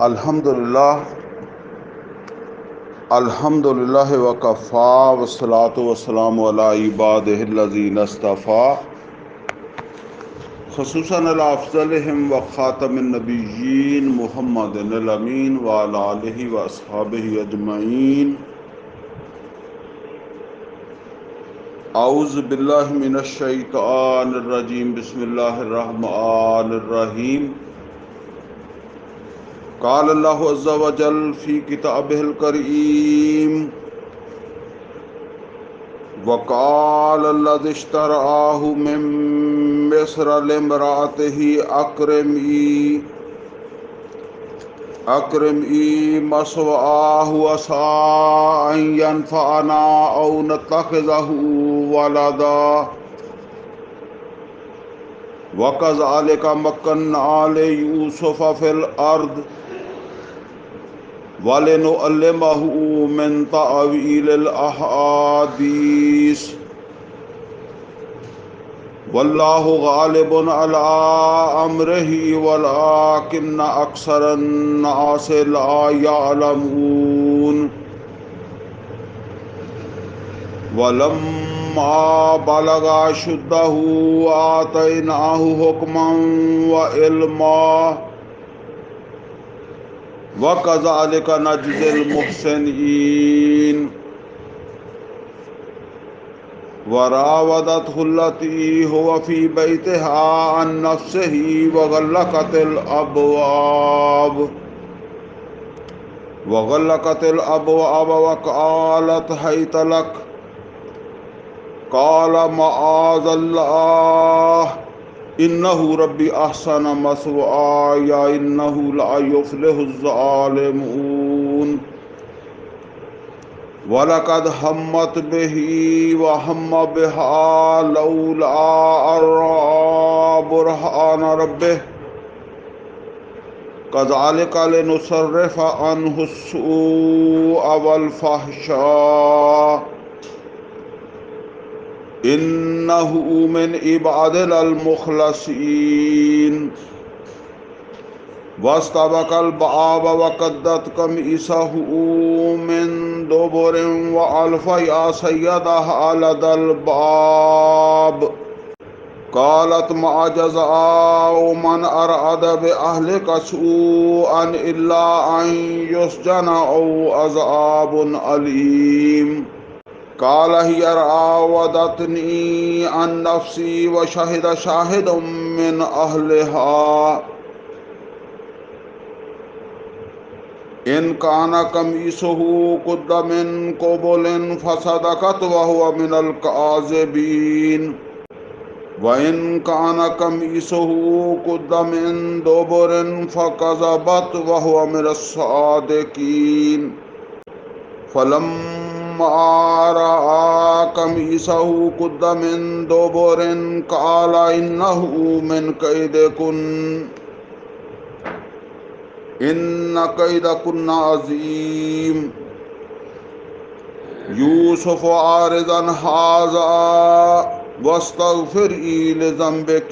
الحمدللہ وکفا والصلاة والسلام علی عبادہ الذین اصطفیٰ خصوصاً علی افضلہم وخاتم النبیین محمد الامین وعلی آلہ واصحابہ اجمعین. اعوذ باللہ من الشیطان الرجیم. بسم اللہ الرحمن الرحیم. قال اللہ عز وجل فی کتابہ الکریم وقال الذی اشتراه من مصر لامرأته اکرمی مثواه عسى ان ينفعنا او نتخذه ولدا وكذلك مكنا ليوسف في الارض وَلِنُعَلِّمَهُ مِن تَأْوِيلِ الْأَحَادِيثِ وَاللَّهُ غَالِبٌ عَلَىٰ أَمْرِهِ وَلَٰكِنَّ أَكْثَرَ النَّاسِ لَا يَعْلَمُونَ. وَلَمَّا بَلَغَ أَشُدَّهُ آتَيْنَاهُ حُكْمًا وَعِلْمًا وَكَذَلِكَ نَجْزِي الْمُحْسِنِينَ. وَرَاوَدَتْهُ الَّتِي هُوَ فِي بَيْتِهَا عَن نَّفْسِهِ وَغَلَّقَتِ الْأَبْوَابَ وَقَالَتْ هَيْتَ لَكَ قَالَ مَعَاذَ اللَّهِ إِنَّهُ رَبِّي أَحْسَنَ مَثْوَايَ إِنَّهُ لَا يُفْلِحُ الظَّالِمُونَ. وَلَقَدْ هَمَّتْ بِهِ وَهَمَّ بِهَا لَوْلَا أَن رَّأَىٰ بُرْهَانَ رَبِّهِ كَذَٰلِكَ لِنُصَرِّفَ عَنْهُ السُّوءَ وَالْفَحْشَاءَ إِنَّهُ مِنْ عِبَادِنَا الْمُخْلَصِينَ. وَاسْتَبَقَ الْبَابَ وَقَدَّتْ قَمِيصَهُ مِن دُبُرٍ وَأَلْفَ يَا سَيِّدَهَا لَدَى الْبَابِ قَالَتْ مَا جَزَاءُ مَنْ أَرَادَ بِأَهْلِكَ سُوءًا إِلَّا أَن يُسْجَنَ أَوْ عَذَابٌ أَلِيمٌ. قال هي راودتني عن نفسي وشهد شاهد من أهلها إن كان قميصه قد من قبل فصدقت وهو من الكاذبين وإن كان قميصه قد من دبر فكذبت وهو من الصادقين. فلما رأى قميصه قد من دبر قال إنه من كيدكن إن كيدكن عظيم. يوسف أعرض عن هذا واستغفري لذنبك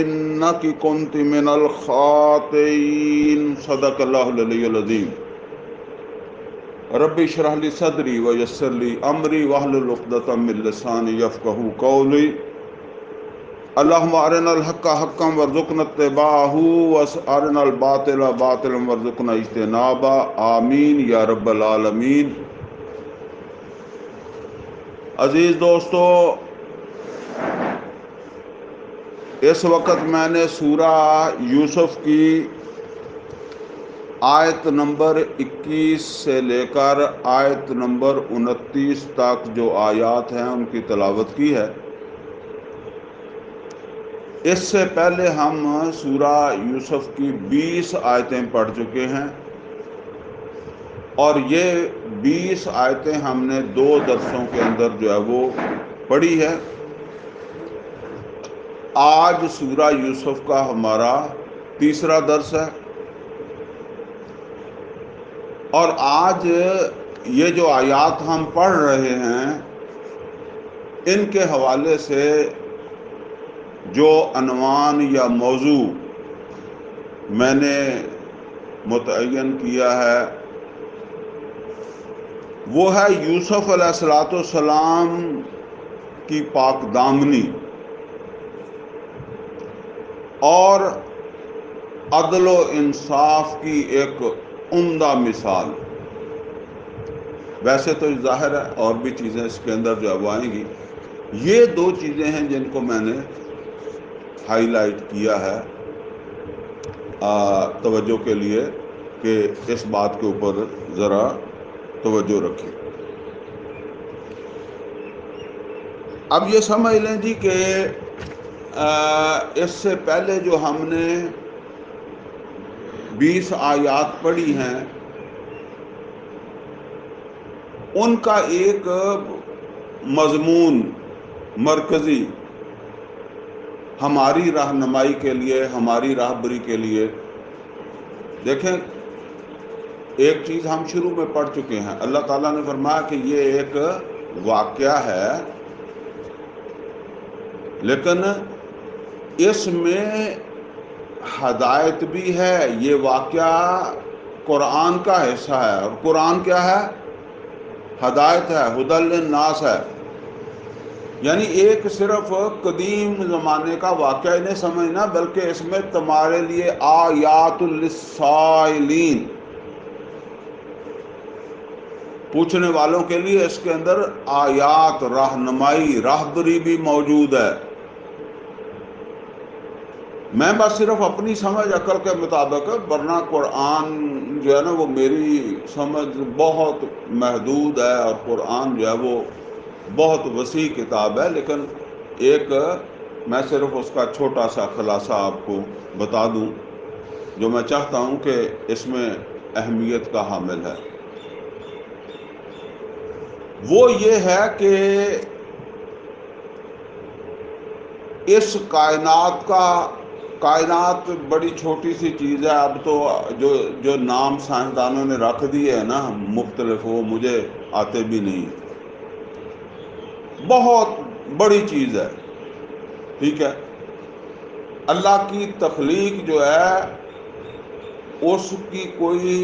إنك كنت من الخاطئين. صدق الله العلي العظيم. ربی اشرح لی صدری ویسر لی امری واحلل عقدۃ من لسانی یفقہوا قولی. اللہم ارنا الحق حقا وارزقنا اتباعہ وارنا الباطل باطلا وارزقنا اجتنابہ. آمین یا رب العالمین. عزیز دوستو، اس وقت میں نے سورہ یوسف کی آیت نمبر 21 سے لے کر آیت نمبر 29 تک جو آیات ہیں ان کی تلاوت کی ہے. اس سے پہلے ہم سورہ یوسف کی 20 آیتیں پڑھ چکے ہیں اور یہ 20 آیتیں ہم نے 2 درسوں کے اندر جو ہے وہ پڑھی ہے. آج سورہ یوسف کا ہمارا تیسرا درس ہے اور آج یہ جو آیات ہم پڑھ رہے ہیں ان کے حوالے سے جو عنوان یا موضوع میں نے متعین کیا ہے وہ ہے یوسف علیہ السلام کی پاک دامنی اور عدل و انصاف کی ایک عمدہ مثال۔ ویسے تو ظاہر ہے اور بھی چیزیں اس کے اندر جو اب آئیں گی، یہ دو چیزیں ہیں جن کو میں نے ہائی لائٹ کیا ہے توجہ کے لیے کہ اس بات کے اوپر ذرا توجہ رکھیں۔ اب یہ سمجھ لیں جی کہ اس سے پہلے جو ہم نے 20 آیات پڑھی ہیں ان کا ایک مضمون مرکزی ہماری رہنمائی کے لیے، ہماری راہبری کے لیے، دیکھیں ایک چیز ہم شروع میں پڑھ چکے ہیں، اللہ تعالیٰ نے فرمایا کہ یہ ایک واقعہ ہے لیکن اس میں ہدایت بھی ہے۔ یہ واقعہ قرآن کا حصہ ہے، اور قرآن کیا ہے؟ ہدایت ہے، ہدی للناس ہے۔ یعنی ایک صرف قدیم زمانے کا واقعہ نہیں سمجھنا، بلکہ اس میں تمہارے لیے آیات للسائلین، پوچھنے والوں کے لیے اس کے اندر آیات، رہنمائی، راہبری بھی موجود ہے۔ میں بس صرف اپنی سمجھ عقل کے مطابق، ورنہ قرآن جو ہے نا وہ میری سمجھ بہت محدود ہے، اور قرآن جو ہے وہ بہت وسیع کتاب ہے، لیکن ایک میں صرف اس کا چھوٹا سا خلاصہ آپ کو بتا دوں جو میں چاہتا ہوں کہ اس میں اہمیت کا حامل ہے۔ وہ یہ ہے کہ اس کائنات بڑی چھوٹی سی چیز ہے۔ اب تو جو نام سائنسدانوں نے رکھ دیے ہیں نا مختلف، وہ مجھے آتے بھی نہیں، بہت بڑی چیز ہے، ٹھیک ہے۔ اللہ کی تخلیق جو ہے اس کی کوئی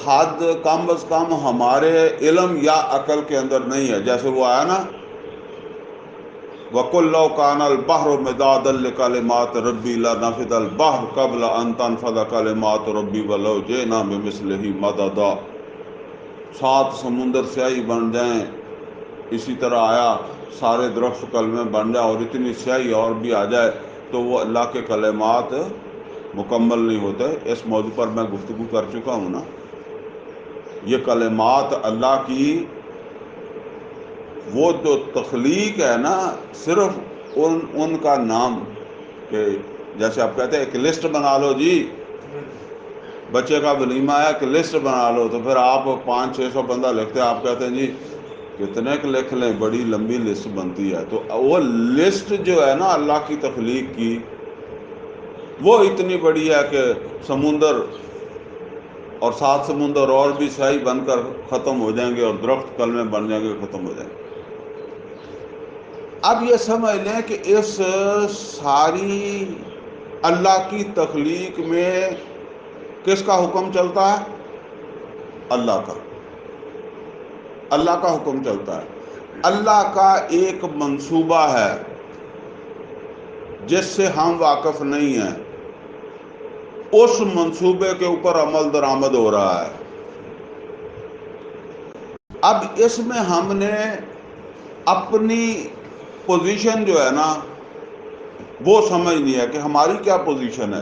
حد کم از کم ہمارے علم یا عقل کے اندر نہیں ہے۔ جیسے وہ آیا نا وَقُلْ لَوْ كَانَ الْبَحْرُ مِدَادًا لِكَلِمَاتِ رَبِّي لَنَفِدَ الْبَحْرُ قَبْلَ أَن تَنفَدَ كَلِمَاتُ رَبِّي وَلَوْ جِئْنَا بِمِثْلِهِ مَدَدًا۔ 7 سمندر سیاہی بن جائیں، اسی طرح آیا سارے درخت کلمے بن جائیں اور اتنی سیاہی اور بھی آ جائے تو وہ اللہ کے کلمات مکمل نہیں ہوتے۔ اس موضوع پر میں گفتگو کر چکا ہوں نا۔ یہ کلمات اللہ کی وہ جو تخلیق ہے نا، صرف ان کا نام، کہ جیسے آپ کہتے ہیں ایک لسٹ بنا لو جی، بچے کا ولیمہ ہے کہ لسٹ بنا لو، تو پھر آپ 500-600 بندہ لکھتے ہیں، آپ کہتے ہیں جی کتنے لکھ لیں، بڑی لمبی لسٹ بنتی ہے۔ تو وہ لسٹ جو ہے نا اللہ کی تخلیق کی، وہ اتنی بڑی ہے کہ سمندر اور 7 سمندر اور بھی سیاہی بن کر ختم ہو جائیں گے، اور درخت کلمے بن جائیں گے، ختم ہو جائیں گے۔ اب یہ سمجھ لیں کہ اس ساری اللہ کی تخلیق میں کس کا حکم چلتا ہے؟ اللہ کا، اللہ کا حکم چلتا ہے۔ اللہ کا ایک منصوبہ ہے جس سے ہم واقف نہیں ہیں، اس منصوبے کے اوپر عمل درآمد ہو رہا ہے۔ اب اس میں ہم نے اپنی پوزیشن جو ہے نا وہ سمجھنی ہے کہ ہماری کیا پوزیشن ہے۔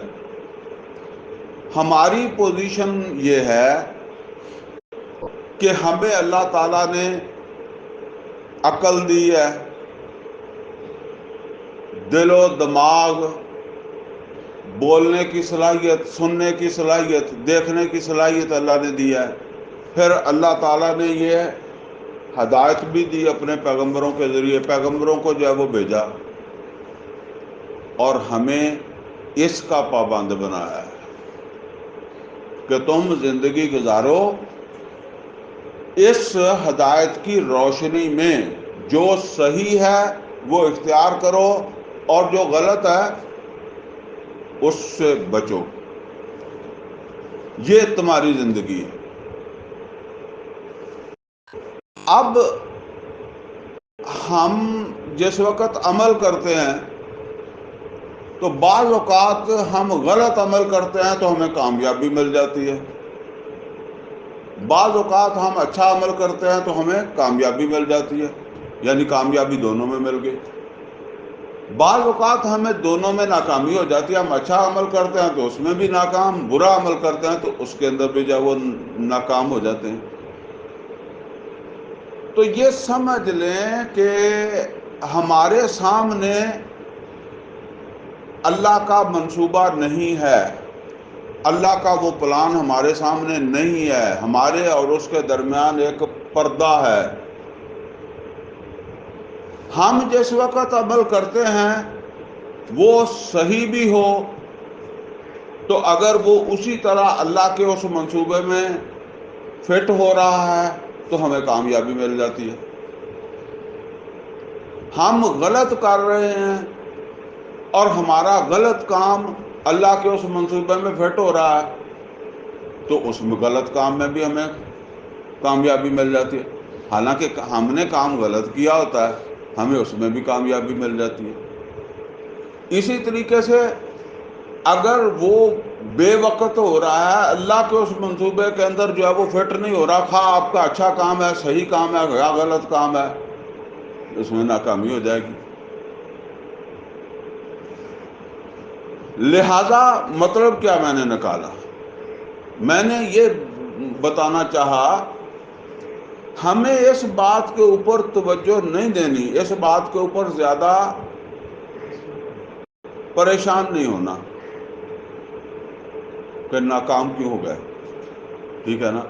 ہماری پوزیشن یہ ہے کہ ہمیں اللہ تعالیٰ نے عقل دی ہے، دل و دماغ، بولنے کی صلاحیت، سننے کی صلاحیت، دیکھنے کی صلاحیت اللہ نے دی ہے۔ پھر اللہ تعالیٰ نے یہ ہدایت بھی دی اپنے پیغمبروں کے ذریعے، پیغمبروں کو جو ہے وہ بھیجا، اور ہمیں اس کا پابند بنایا ہے کہ تم زندگی گزارو اس ہدایت کی روشنی میں، جو صحیح ہے وہ اختیار کرو اور جو غلط ہے اس سے بچو۔ یہ تمہاری زندگی ہے۔ اب ہم جس وقت عمل کرتے ہیں تو بعض اوقات ہم غلط عمل کرتے ہیں تو ہمیں کامیابی مل جاتی ہے، بعض اوقات ہم اچھا عمل کرتے ہیں تو ہمیں کامیابی مل جاتی ہے، یعنی کامیابی دونوں میں مل گئی۔ بعض اوقات ہمیں دونوں میں ناکامی ہو جاتی ہے، ہم اچھا عمل کرتے ہیں تو اس میں بھی ناکام، برا عمل کرتے ہیں تو اس کے اندر بھی جو وہ ناکام ہو جاتے ہیں۔ تو یہ سمجھ لیں کہ ہمارے سامنے اللہ کا منصوبہ نہیں ہے، اللہ کا وہ پلان ہمارے سامنے نہیں ہے، ہمارے اور اس کے درمیان ایک پردہ ہے۔ ہم جس وقت عمل کرتے ہیں وہ صحیح بھی ہو تو اگر وہ اسی طرح اللہ کے اس منصوبے میں فٹ ہو رہا ہے تو ہمیں کامیابی مل جاتی ہے۔ ہم غلط کر رہے ہیں اور ہمارا غلط کام اللہ کے اس منصوبے میں فٹ ہو رہا ہے تو اس میں غلط کام میں بھی ہمیں کامیابی مل جاتی ہے، حالانکہ ہم نے کام غلط کیا ہوتا ہے، ہمیں اس میں بھی کامیابی مل جاتی ہے۔ اسی طریقے سے اگر وہ بے وقت ہو رہا ہے، اللہ کے اس منصوبے کے اندر جو ہے وہ فٹ نہیں ہو رہا، خواہ آپ کا اچھا کام ہے، صحیح کام ہے یا غلط کام ہے، اس میں ناکامی ہو جائے گی۔ لہذا مطلب کیا میں نے نکالا، میں نے یہ بتانا چاہا ہمیں اس بات کے اوپر توجہ نہیں دینی، اس بات کے اوپر زیادہ پریشان نہیں ہونا کہ ناکام کیوں ہو گئے، ٹھیک ہے نا۔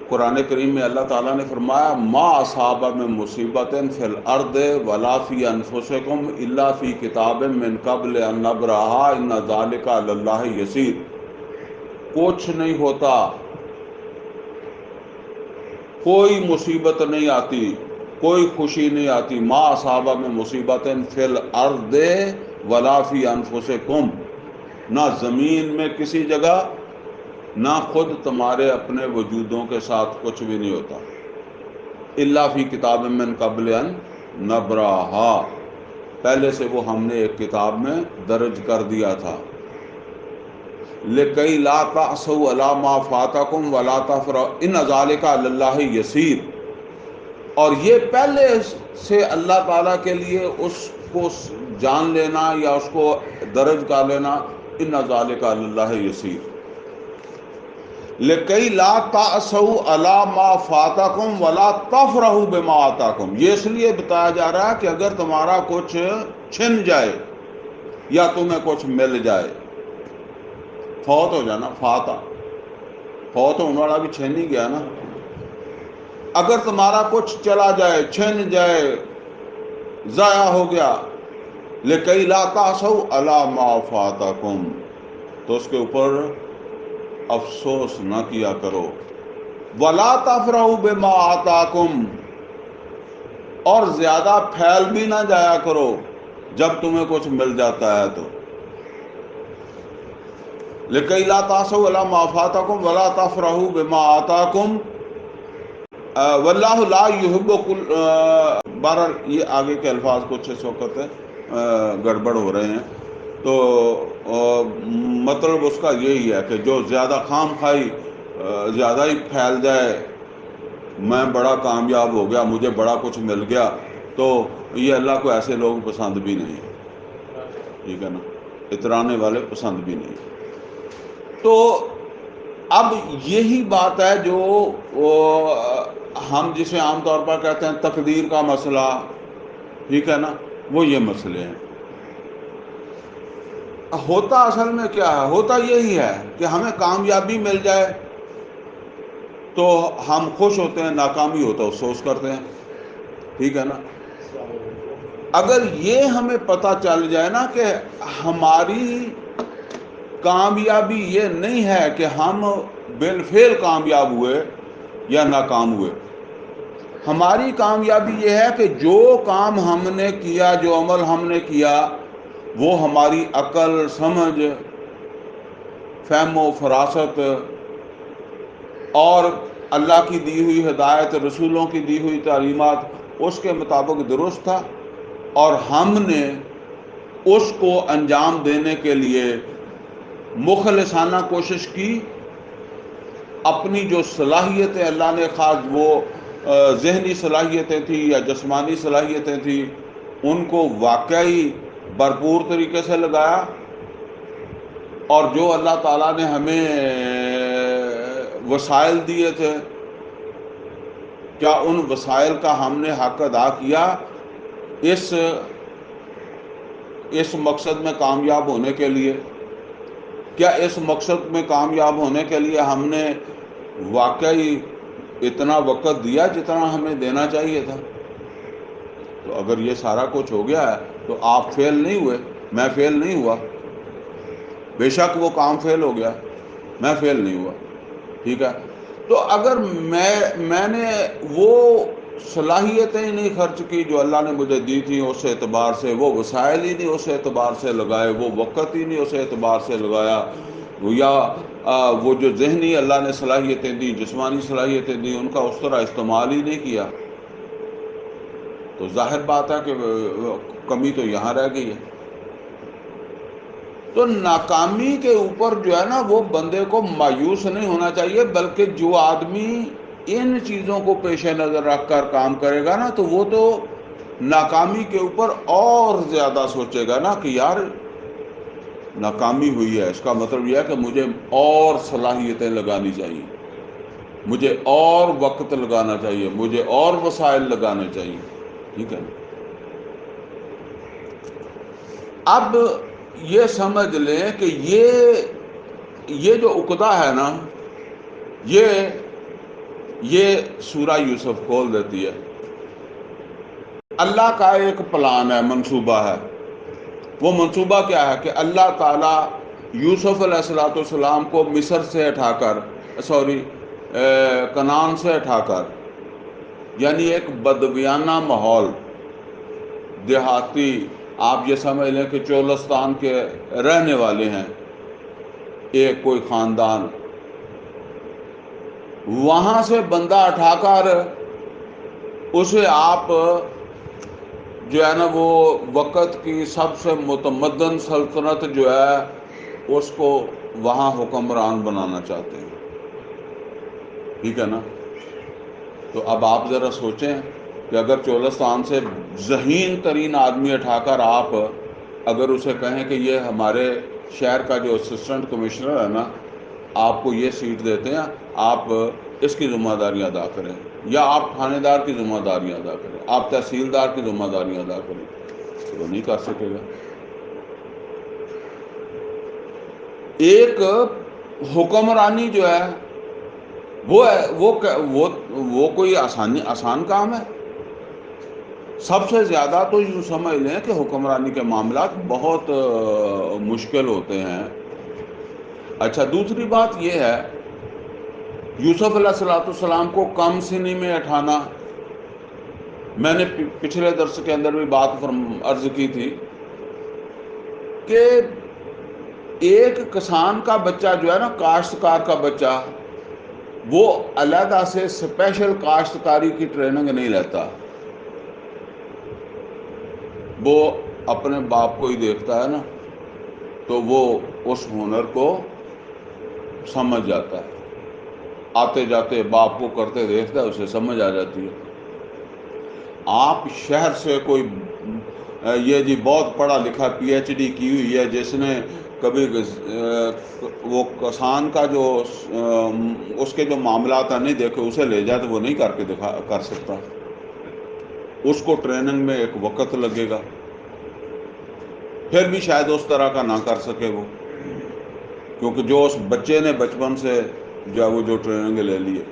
قرآن کریم میں اللہ تعالیٰ نے فرمایا ما اصاب من مصیبت فی الارض ولا فی انفسکم الا فی کتاب من قبل ان نبرأها ان ذلک علی اللہ یسیر۔ کچھ نہیں ہوتا، کوئی مصیبت نہیں آتی، کوئی خوشی نہیں آتی، ما اصاب من مصیبت فی الارض ولا فی انفسکم، نہ زمین میں کسی جگہ نہ خود تمہارے اپنے وجودوں کے ساتھ کچھ بھی نہیں ہوتا، الا فی کتاب من قبل ان نبرأها، پہلے سے وہ ہم نے ایک کتاب میں درج کر دیا تھا۔ لکی لا تأسوا علی ما فاتکم ولا تفرحوا ان ذلک علی اللہ یسیر، اور یہ پہلے سے اللہ تعالیٰ کے لیے اس کو جان لینا یا اس کو درج کر لینا، ان ذلک علی اللہ یسیر۔ لکی لا تأسوا علی ما فاتکم ولا تفرحوا بما آتاکم، یہ اس لیے بتایا جا رہا ہے کہ اگر تمہارا کچھ چھن جائے یا تمہیں کچھ مل جائے، فوت ہو جانا، فوت ہونے والا بھی چھن ہی گیا نا، اگر تمہارا کچھ چلا جائے، چھن جائے، ضائع ہو گیا، لکی لا تأسوا علی ما فاتکم، تو اس کے اوپر افسوس نہ کیا کرو، ولا تفرحوا بما آتاکم، اور زیادہ پھیل بھی نہ جایا کرو جب تمہیں کچھ مل جاتا ہے تو، لکی لا تأسوا علی ما فاتکم ولا تفرحوا بما آتاکم واللہ لا یحب کل، بہرحال یہ آگے کے الفاظ کچھ اس وقت گڑبڑ ہو رہے ہیں، تو مطلب اس کا یہی ہے کہ جو زیادہ خام خواہی زیادہ ہی پھیل جائے، میں بڑا کامیاب ہو گیا، مجھے بڑا کچھ مل گیا، تو یہ اللہ کو ایسے لوگ پسند بھی نہیں، ٹھیک ہے نا، اترانے والے پسند بھی نہیں۔ تو اب یہی بات ہے جو ہم جسے عام طور پر کہتے ہیں تقدیر کا مسئلہ، ٹھیک ہے نا، وہ یہ مسئلے ہیں۔ ہوتا اصل میں کیا ہے، ہوتا یہی ہے کہ ہمیں کامیابی مل جائے تو ہم خوش ہوتے ہیں، ناکامی ہوتا ہے افسوس کرتے ہیں، ٹھیک ہے نا۔ اگر یہ ہمیں پتہ چل جائے نا کہ ہماری کامیابی یہ نہیں ہے کہ ہم بالفعل کامیاب ہوئے یا ناکام ہوئے، ہماری کامیابی یہ ہے کہ جو کام ہم نے کیا، جو عمل ہم نے کیا، وہ ہماری عقل، سمجھ، فہم و فراست اور اللہ کی دی ہوئی ہدایت، رسولوں کی دی ہوئی تعلیمات اس کے مطابق درست تھا، اور ہم نے اس کو انجام دینے کے لیے مخلصانہ کوشش کی. اپنی جو صلاحیتیں اللہ نے، خاص وہ ذہنی صلاحیتیں تھیں یا جسمانی صلاحیتیں تھیں، ان کو واقعی بھرپور طریقے سے لگایا. اور جو اللہ تعالیٰ نے ہمیں وسائل دیے تھے، کیا ان وسائل کا ہم نے حق ادا کیا؟ اس مقصد میں کامیاب ہونے کے لیے، کیا اس مقصد میں کامیاب ہونے کے لیے ہم نے واقعی اتنا وقت دیا جتنا ہمیں دینا چاہیے تھا؟ تو اگر یہ سارا کچھ ہو گیا ہے تو آپ فیل نہیں ہوئے، میں فیل نہیں ہوا. بے شک وہ کام فیل ہو گیا، میں فیل نہیں ہوا. ٹھیک ہے. تو اگر میں نے وہ صلاحیتیں ہی نہیں خرچ کی جو اللہ نے مجھے دی تھی، اس اعتبار سے وہ وسائل ہی نہیں اس اعتبار سے لگائے، وہ وقت ہی نہیں اس اعتبار سے لگایا، یا وہ جو ذہنی اللہ نے صلاحیتیں دی، جسمانی صلاحیتیں دی، ان کا اس طرح استعمال ہی نہیں کیا، تو ظاہر بات ہے کہ کمی تو یہاں رہ گئی ہے. تو ناکامی کے اوپر جو ہے نا، وہ بندے کو مایوس نہیں ہونا چاہیے، بلکہ جو آدمی ان چیزوں کو پیش نظر رکھ کر کام کرے گا نا، تو وہ تو ناکامی کے اوپر اور زیادہ سوچے گا نا کہ یار ناکامی ہوئی ہے، اس کا مطلب یہ ہے کہ مجھے اور صلاحیتیں لگانی چاہیے، مجھے اور وقت لگانا چاہیے، مجھے اور وسائل لگانے چاہیے. ٹھیک ہے. اب یہ سمجھ لیں کہ یہ جو عقدہ ہے نا، یہ سورہ یوسف کھول دیتی ہے. اللہ کا ایک پلان ہے، منصوبہ ہے. وہ منصوبہ کیا ہے کہ اللہ تعالیٰ یوسف علیہ السلام کو مصر سے اٹھا کر، کنعان سے اٹھا کر، یعنی ایک بدویانہ ماحول، دیہاتی، آپ یہ سمجھ لیں کہ چولستان کے رہنے والے ہیں، ایک کوئی خاندان، وہاں سے بندہ اٹھا کر اسے آپ جو ہے نا وہ وقت کی سب سے متمدن سلطنت جو ہے اس کو وہاں حکمران بنانا چاہتے ہیں. ٹھیک ہے نا. تو اب آپ ذرا سوچیں کہ اگر چولستان سے ذہین ترین آدمی اٹھا کر آپ اگر اسے کہیں کہ یہ ہمارے شہر کا جو اسسٹنٹ کمشنر ہے نا، آپ کو یہ سیٹ دیتے ہیں، آپ اس کی ذمہ داریاں ادا کریں، یا آپ تھانے دار کی ذمہ داریاں ادا کریں، آپ تحصیلدار کی ذمہ داریاں ادا کریں، وہ نہیں کر سکے گا. ایک حکمرانی جو ہے وہ کوئی آسان کام ہے؟ سب سے زیادہ تو یوں سمجھ لیں کہ حکمرانی کے معاملات بہت مشکل ہوتے ہیں. اچھا، دوسری بات یہ ہے، یوسف علیہ السلام کو کم سنی میں اٹھانا. میں نے پچھلے درس کے اندر بھی بات عرض کی تھی کہ ایک کسان کا بچہ جو ہے نا، کاشتکار کا بچہ، وہ علیحدہ سے اسپیشل کاشتکاری کی ٹریننگ نہیں لیتا، وہ اپنے باپ کو ہی دیکھتا ہے نا، تو وہ اس ہنر کو سمجھ جاتا ہے، آتے جاتے باپ کو کرتے دیکھتا ہے، اسے سمجھ آ جاتی ہے. آپ شہر سے کوئی یہ جی بہت پڑھا لکھا پی ایچ ڈی کی ہوئی ہے، جس نے کبھی وہ کسان کا جو اس کے جو معاملات نہیں دیکھے، اسے لے جائے تو وہ نہیں کر سکتا. اس کو ٹریننگ میں ایک وقت لگے گا، پھر بھی شاید اس طرح کا نہ کر سکے وہ، کیونکہ جو اس بچے نے بچپن سے جو ٹریننگ لے لی ہے.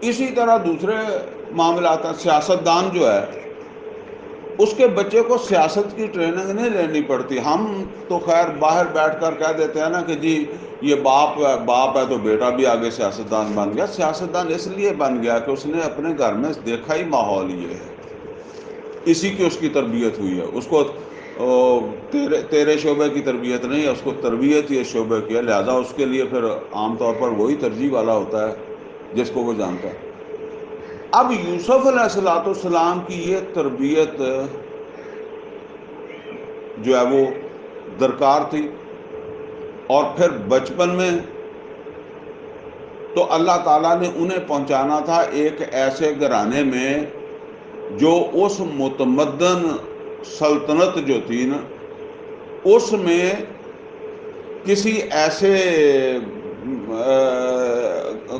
اسی طرح دوسرے معاملات ہیں. سیاستدان جو ہے، اس کے بچے کو سیاست کی ٹریننگ نہیں لینی پڑتی. ہم تو خیر باہر بیٹھ کر کہہ دیتے ہیں نا کہ جی یہ باپ ہے تو بیٹا بھی آگے سیاستدان بن گیا. سیاستدان اس لیے بن گیا کہ اس نے اپنے گھر میں دیکھا ہی ماحول یہ ہے، اسی کی اس کی تربیت ہوئی ہے. اس کو تیرے شعبے کی تربیت نہیں ہے، اس کو تربیت ہی اس شعبے کی ہے، لہذا اس کے لیے پھر عام طور پر وہی ترجیح والا ہوتا ہے جس کو وہ جانتا ہے۔ اب یوسف علیہ السلام کی یہ تربیت جو ہے وہ درکار تھی، اور پھر بچپن میں تو اللہ تعالیٰ نے انہیں پہنچانا تھا ایک ایسے گھرانے میں جو اس متمدن سلطنت جو تھی نا، اس میں کسی ایسے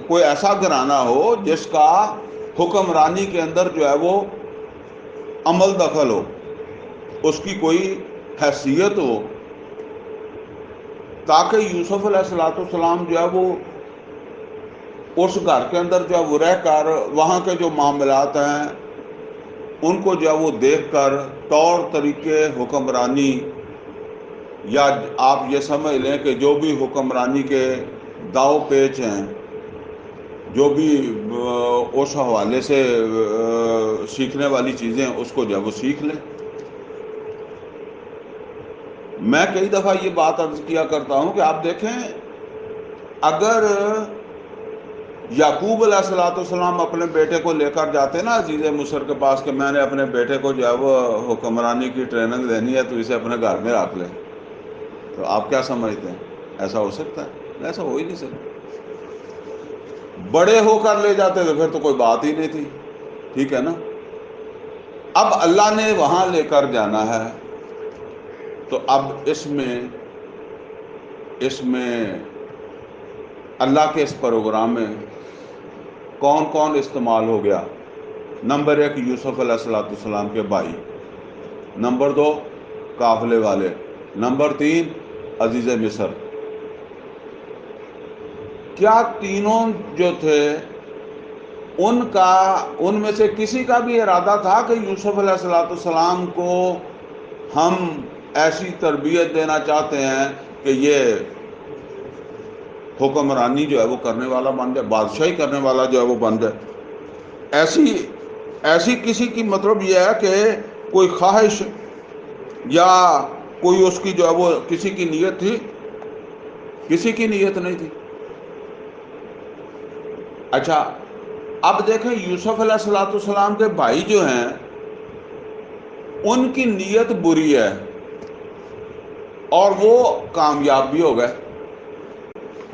کوئی ایسا گھرانہ ہو جس کا حکمرانی کے اندر جو ہے وہ عمل دخل ہو، اس کی کوئی حیثیت ہو، تاکہ یوسف علیہ السلام جو ہے وہ اس گھر کے اندر جو ہے وہ رہ کر وہاں کے جو معاملات ہیں ان کو جو ہے وہ دیکھ کر طور طریقے حکمرانی، یا آپ یہ سمجھ لیں کہ جو بھی حکمرانی کے داؤ پیچ ہیں، جو بھی اس حوالے سے سیکھنے والی چیزیں ہیں، اس کو جو ہے وہ سیکھ لیں۔ میں کئی دفعہ یہ بات عرض کیا کرتا ہوں کہ آپ دیکھیں، اگر یعقوب علیہ السلام اپنے بیٹے کو لے کر جاتے نا عزیز مصر کے پاس کہ میں نے اپنے بیٹے کو جو ہے وہ حکمرانی کی ٹریننگ دینی ہے، تو اسے اپنے گھر میں رکھ لیں، تو آپ کیا سمجھتے ہیں ایسا ہو سکتا ہے؟ ایسا ہو ہی نہیں سکتا۔ بڑے ہو کر لے جاتے تو پھر تو کوئی بات ہی نہیں تھی، ٹھیک ہے نا۔ اب اللہ نے وہاں لے کر جانا ہے، تو اب اس میں اللہ کے اس پروگرام میں کون کون استعمال ہو گیا؟ نمبر 1 یوسف علیہ السلام کے بھائی، نمبر 2 قافلے والے، نمبر 3 عزیز مصر۔ کیا تینوں جو تھے ان میں سے کسی کا بھی ارادہ تھا کہ یوسف علیہ السلام کو ہم ایسی تربیت دینا چاہتے ہیں کہ یہ حکمرانی جو ہے وہ کرنے والا بن جائے، بادشاہی کرنے والا جو ہے وہ بن جائے؟ ایسی کسی کی مطلب یہ ہے کہ کوئی خواہش یا کوئی اس کی جو ہے وہ کسی کی نیت تھی؟ کسی کی نیت نہیں تھی۔ اچھا، اب دیکھیں یوسف علیہ السلام کے بھائی جو ہیں ان کی نیت بری ہے اور وہ کامیاب بھی ہو گئے۔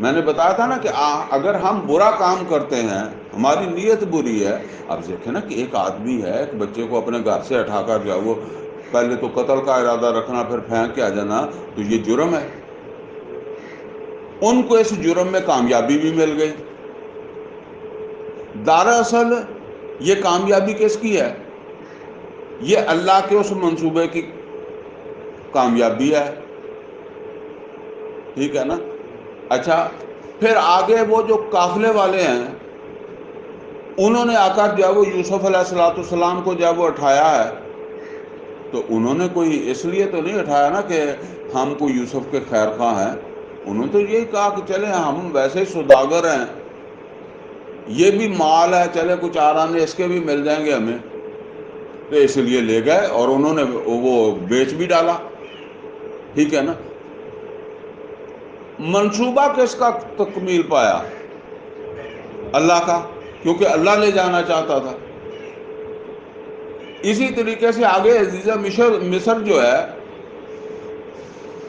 میں نے بتایا تھا نا کہ اگر ہم برا کام کرتے ہیں، ہماری نیت بری ہے۔ اب دیکھیں نا کہ ایک آدمی ہے، ایک بچے کو اپنے گھر سے اٹھا کر جو ہے وہ پہلے تو قتل کا ارادہ رکھنا، پھر پھینک کے آ جانا، تو یہ جرم ہے۔ ان کو اس جرم میں کامیابی بھی مل گئی۔ دراصل یہ کامیابی کس کی ہے؟ یہ اللہ کے اس منصوبے کی کامیابی ہے، ٹھیک ہے نا۔ اچھا، پھر آگے وہ جو قافلے والے ہیں انہوں نے آ کر جو ہے وہ یوسف علیہ السلام کو جو ہے وہ اٹھایا ہے، تو انہوں نے کوئی اس لیے تو نہیں اٹھایا نا کہ ہم کو یوسف کے خیر خواہ ہیں، انہوں نے تو یہی کہا کہ چلے ہم ویسے ہی سوداگر ہیں، یہ بھی مال ہے، چلے کچھ آرانے اس کے بھی مل جائیں گے ہمیں، تو اس لیے لے گئے اور انہوں نے وہ بیچ بھی ڈالا، ٹھیک ہے نا۔ منصوبہ کس کا تکمیل پایا؟ اللہ کا، کیونکہ اللہ لے جانا چاہتا تھا۔ اسی طریقے سے آگے عزیزہ مصر جو ہے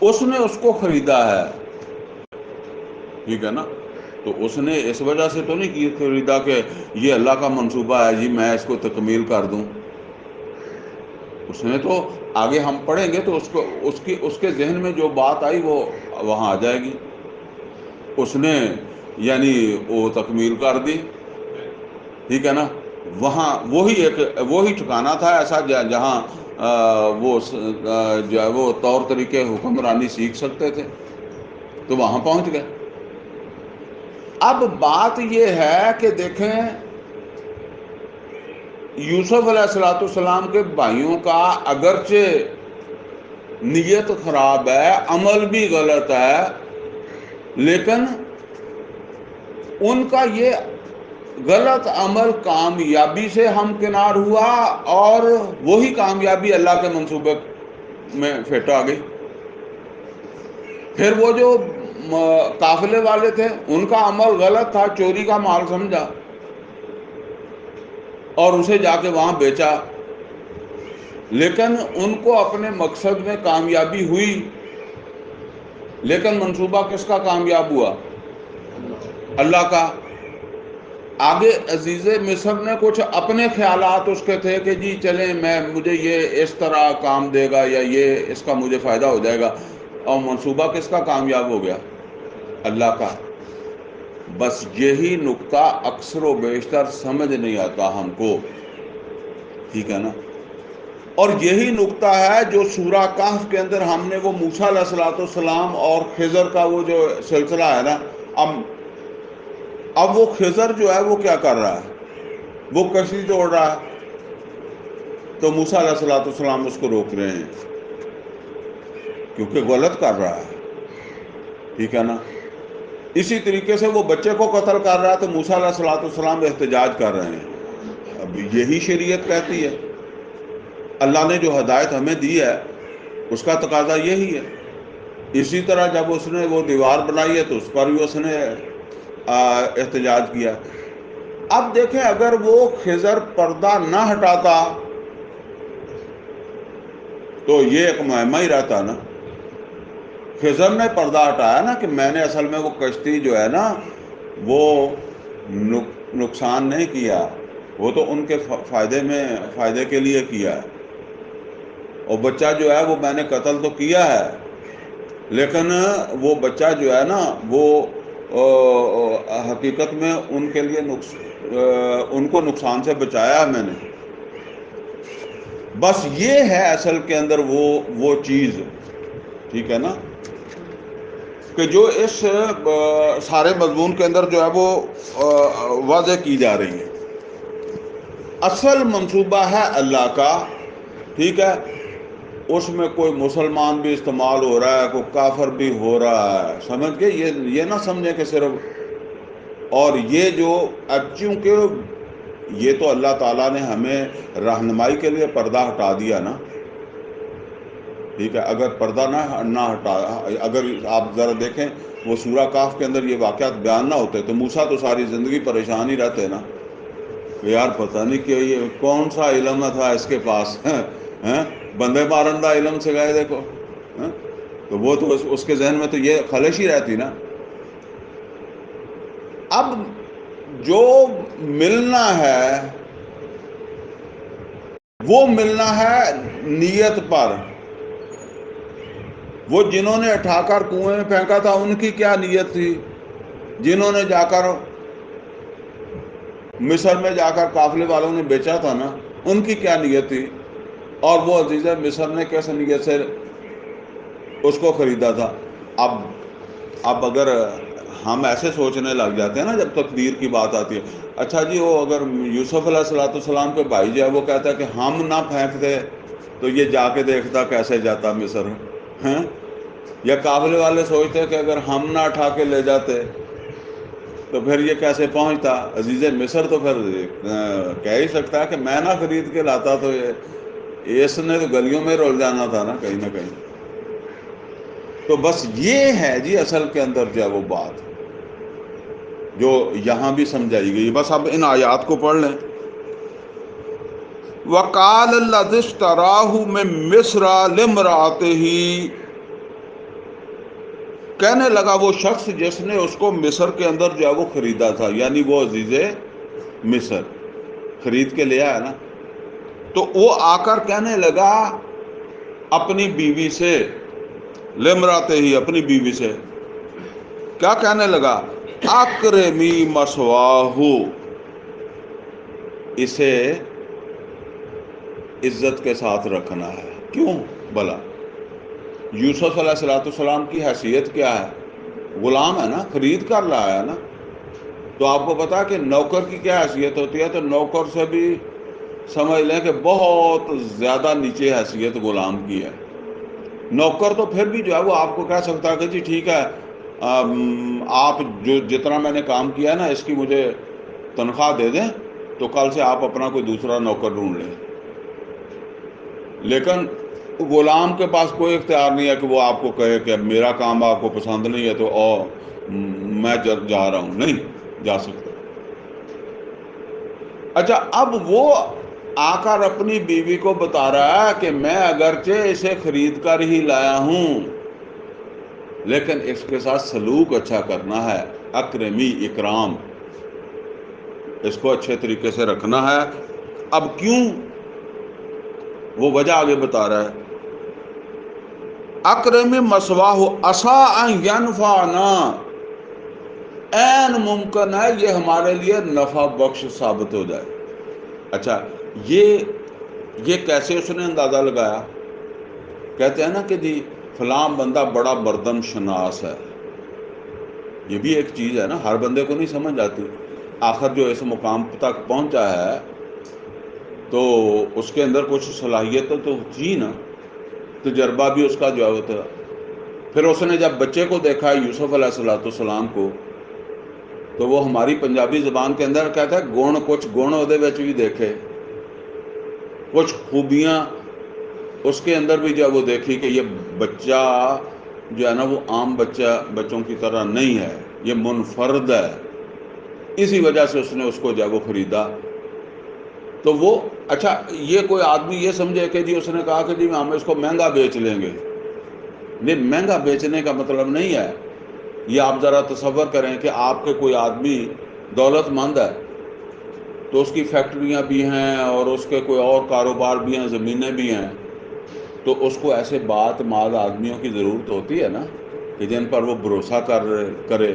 اس نے اس کو خریدا ہے، ٹھیک ہے نا۔ تو اس نے اس وجہ سے تو نہیں خریدا کہ یہ اللہ کا منصوبہ ہے جی میں اس کو تکمیل کر دوں۔ اس نے تو آگے ہم پڑھیں گے تو اس کے ذہن میں جو بات آئی وہ وہاں آ جائے گی۔ اس نے یعنی وہ تکمیل کر دی، ٹھیک ہے نا۔ وہاں وہی ٹھکانا تھا ایسا جہاں وہ جو ہے وہ طور طریقے حکمرانی سیکھ سکتے تھے، تو وہاں پہنچ گئے۔ اب بات یہ ہے کہ دیکھیں یوسف علیہ السلام کے بھائیوں کا اگرچہ نیت خراب ہے، عمل بھی غلط ہے، لیکن ان کا یہ غلط عمل کامیابی سے ہمکنار ہوا، اور وہی کامیابی اللہ کے منصوبے میں فٹ آ گئی. پھر وہ جو قافلے والے تھے ان کا عمل غلط تھا، چوری کا مال سمجھا اور اسے جا کے وہاں بیچا، لیکن ان کو اپنے مقصد میں کامیابی ہوئی. لیکن منصوبہ کس کا کامیاب ہوا؟ اللہ کا. آگے عزیز مصر نے کچھ اپنے خیالات اس کے تھے کہ جی چلیں مجھے یہ اس طرح کام دے گا یا یہ اس کا مجھے فائدہ ہو جائے گا، اور منصوبہ کس کا کامیاب ہو گیا؟ اللہ کا. بس یہی نقطہ اکثر و بیشتر سمجھ نہیں آتا ہم کو، ٹھیک ہے نا. اور یہی نقطہ ہے جو سورہ کہف کے اندر ہم نے وہ موسیٰ علیہ السلام اور خضر کا وہ جو سلسلہ ہے نا، اب وہ خضر جو ہے وہ کیا کر رہا ہے؟ وہ کشتی توڑ رہا ہے، تو موسیٰ علیہ السلام اس کو روک رہے ہیں کیونکہ غلط کر رہا ہے، ٹھیک ہے نا. اسی طریقے سے وہ بچے کو قتل کر رہا ہے تو موسیٰ علیہ السلام احتجاج کر رہے ہیں. اب یہی شریعت کہتی ہے، اللہ نے جو ہدایت ہمیں دی ہے اس کا تقاضا یہی ہے. اسی طرح جب اس نے وہ دیوار بنائی ہے تو اس پر بھی اس نے احتجاج کیا. اب دیکھیں اگر وہ خضر پردہ نہ ہٹاتا تو یہ ایک معمہ ہی رہتا نا. خضر نے پردہ ہٹایا نا کہ میں نے اصل میں وہ کشتی جو ہے نا وہ نقصان نہیں کیا، وہ تو ان کے فائدے کے لیے کیا ہے. اور بچہ جو ہے وہ میں نے قتل تو کیا ہے، لیکن وہ بچہ جو ہے نا وہ حقیقت میں ان کے لیے ان کو نقصان سے بچایا ہے میں نے. بس یہ ہے اصل کے اندر وہ چیز، ٹھیک ہے نا، کہ جو اس سارے مضمون کے اندر جو ہے وہ واضح کی جا رہی ہے. اصل منصوبہ ہے اللہ کا، ٹھیک ہے. اس میں کوئی مسلمان بھی استعمال ہو رہا ہے، کوئی کافر بھی ہو رہا ہے، سمجھ کے یہ نہ سمجھیں کہ صرف. اور یہ جو اب چونکہ یہ تو اللہ تعالیٰ نے ہمیں رہنمائی کے لیے پردہ ہٹا دیا نا، ٹھیک ہے. اگر پردہ نہ ہٹا، اگر آپ ذرا دیکھیں وہ سورہ کہف کے اندر یہ واقعات بیان نہ ہوتے تو موسیٰ تو ساری زندگی پریشان ہی رہتے نا، یار پتہ نہیں کہ یہ کون سا علم تھا اس کے پاس، بندے مارندہ علم سے گئے دیکھو. تو وہ تو اس کے ذہن میں تو یہ خلش ہی رہتی نا. اب جو ملنا ہے وہ ملنا ہے نیت پر. وہ جنہوں نے اٹھا کر کنویں میں پھینکا تھا ان کی کیا نیت تھی؟ جنہوں نے جا کر مصر میں جا کر قافلے والوں نے بیچا تھا نا، ان کی کیا نیت تھی؟ اور وہ عزیز مصر نے کیسے نیت سے اس کو خریدا تھا؟ اب اگر ہم ایسے سوچنے لگ جاتے ہیں نا جب تقدیر کی بات آتی ہے، اچھا جی وہ اگر یوسف علیہ السلام کے بھائی جو ہے وہ کہتا ہے کہ ہم نہ پھینکتے تو یہ جا کے دیکھتا کیسے جاتا مصر، یا قافلے والے سوچتے کہ اگر ہم نہ اٹھا کے لے جاتے تو پھر یہ کیسے پہنچتا؟ عزیز مصر تو پھر کہہ ہی سکتا ہے کہ میں نہ خرید کے لاتا تو اس نے تو گلیوں میں رول جانا تھا نا کہیں نہ کہیں. تو بس یہ ہے جی اصل کے اندر جو ہے وہ بات جو یہاں بھی سمجھائی گئی. بس اب ان آیات کو پڑھ لیں. وَقَالَ الَّذِي اشْتَرَاهُ مِن مِصْرَ لِامْرَأَتِهِ، کہنے لگا وہ شخص جس نے اس کو مصر کے اندر جو ہے وہ خریدا تھا، یعنی وہ عزیز مصر خرید کے لے آیا نا، تو وہ آ کر کہنے لگا اپنی بیوی سے، لِامْرَأَتِهِ اپنی بیوی سے کیا کہنے لگا؟ اکرمی مثواہ، اسے عزت کے ساتھ رکھنا ہے. کیوں بھلا؟ یوسف علیہ السلام کی حیثیت کیا ہے؟ غلام ہے نا، خرید کر لایا ہے نا. تو آپ کو پتا کہ نوکر کی کیا حیثیت ہوتی ہے؟ تو نوکر سے بھی سمجھ لیں کہ بہت زیادہ نیچے حیثیت غلام کی ہے. نوکر تو پھر بھی جو ہے وہ آپ کو کہہ سکتا ہے کہ جی ٹھیک ہے آپ جو جتنا میں نے کام کیا ہے نا اس کی مجھے تنخواہ دے دیں تو کل سے آپ اپنا کوئی دوسرا نوکر ڈھونڈ لیں. لیکن غلام کے پاس کوئی اختیار نہیں ہے کہ وہ آپ کو کہے کہ میرا کام آپ کو پسند نہیں ہے تو میں جا رہا ہوں، نہیں جا سکتا۔ اچھا، اب وہ آ کر اپنی بیوی کو بتا رہا ہے کہ میں اگرچہ اسے خرید کر ہی لایا ہوں لیکن اس کے ساتھ سلوک اچھا کرنا ہے، اکرمی اکرام، اس کو اچھے طریقے سے رکھنا ہے۔ اب کیوں، وہ وجہ آگے بتا رہا ہے، اکرم مسواہ عسا ان ینفعنا، عین ممکن ہے یہ ہمارے لیے نفع بخش ثابت ہو جائے۔ اچھا، یہ کیسے اس نے اندازہ لگایا؟ کہتے ہیں نا کہ جی فلاں بندہ بڑا بردم شناس ہے۔ یہ بھی ایک چیز ہے نا، ہر بندے کو نہیں سمجھ آتی۔ آخر جو اس مقام تک پہنچا ہے تو اس کے اندر کچھ صلاحیت تو تھی نا، تجربہ بھی اس کا جو ہے تھا۔ پھر اس نے جب بچے کو دیکھا یوسف علیہ السلام کو، تو وہ ہماری پنجابی زبان کے اندر کہتا ہے گن کچھ گن وہ بھی دیکھے، کچھ خوبیاں اس کے اندر بھی جو ہے وہ دیکھی کہ یہ بچہ جو ہے نا وہ عام بچوں کی طرح نہیں ہے، یہ منفرد ہے۔ اسی وجہ سے اس نے اس کو جو ہے وہ خریدا۔ تو وہ اچھا، یہ کوئی آدمی یہ سمجھے کہ جی اس نے کہا کہ جی ہم اس کو مہنگا بیچ لیں گے، نہیں، مہنگا بیچنے کا مطلب نہیں ہے۔ یہ آپ ذرا تصور کریں کہ آپ کے کوئی آدمی دولت مند ہے تو اس کی فیکٹریاں بھی ہیں اور اس کے کوئی اور کاروبار بھی ہیں، زمینیں بھی ہیں، تو اس کو ایسے بات مال آدمیوں کی ضرورت ہوتی ہے نا کہ جن پر وہ بھروسہ کرے،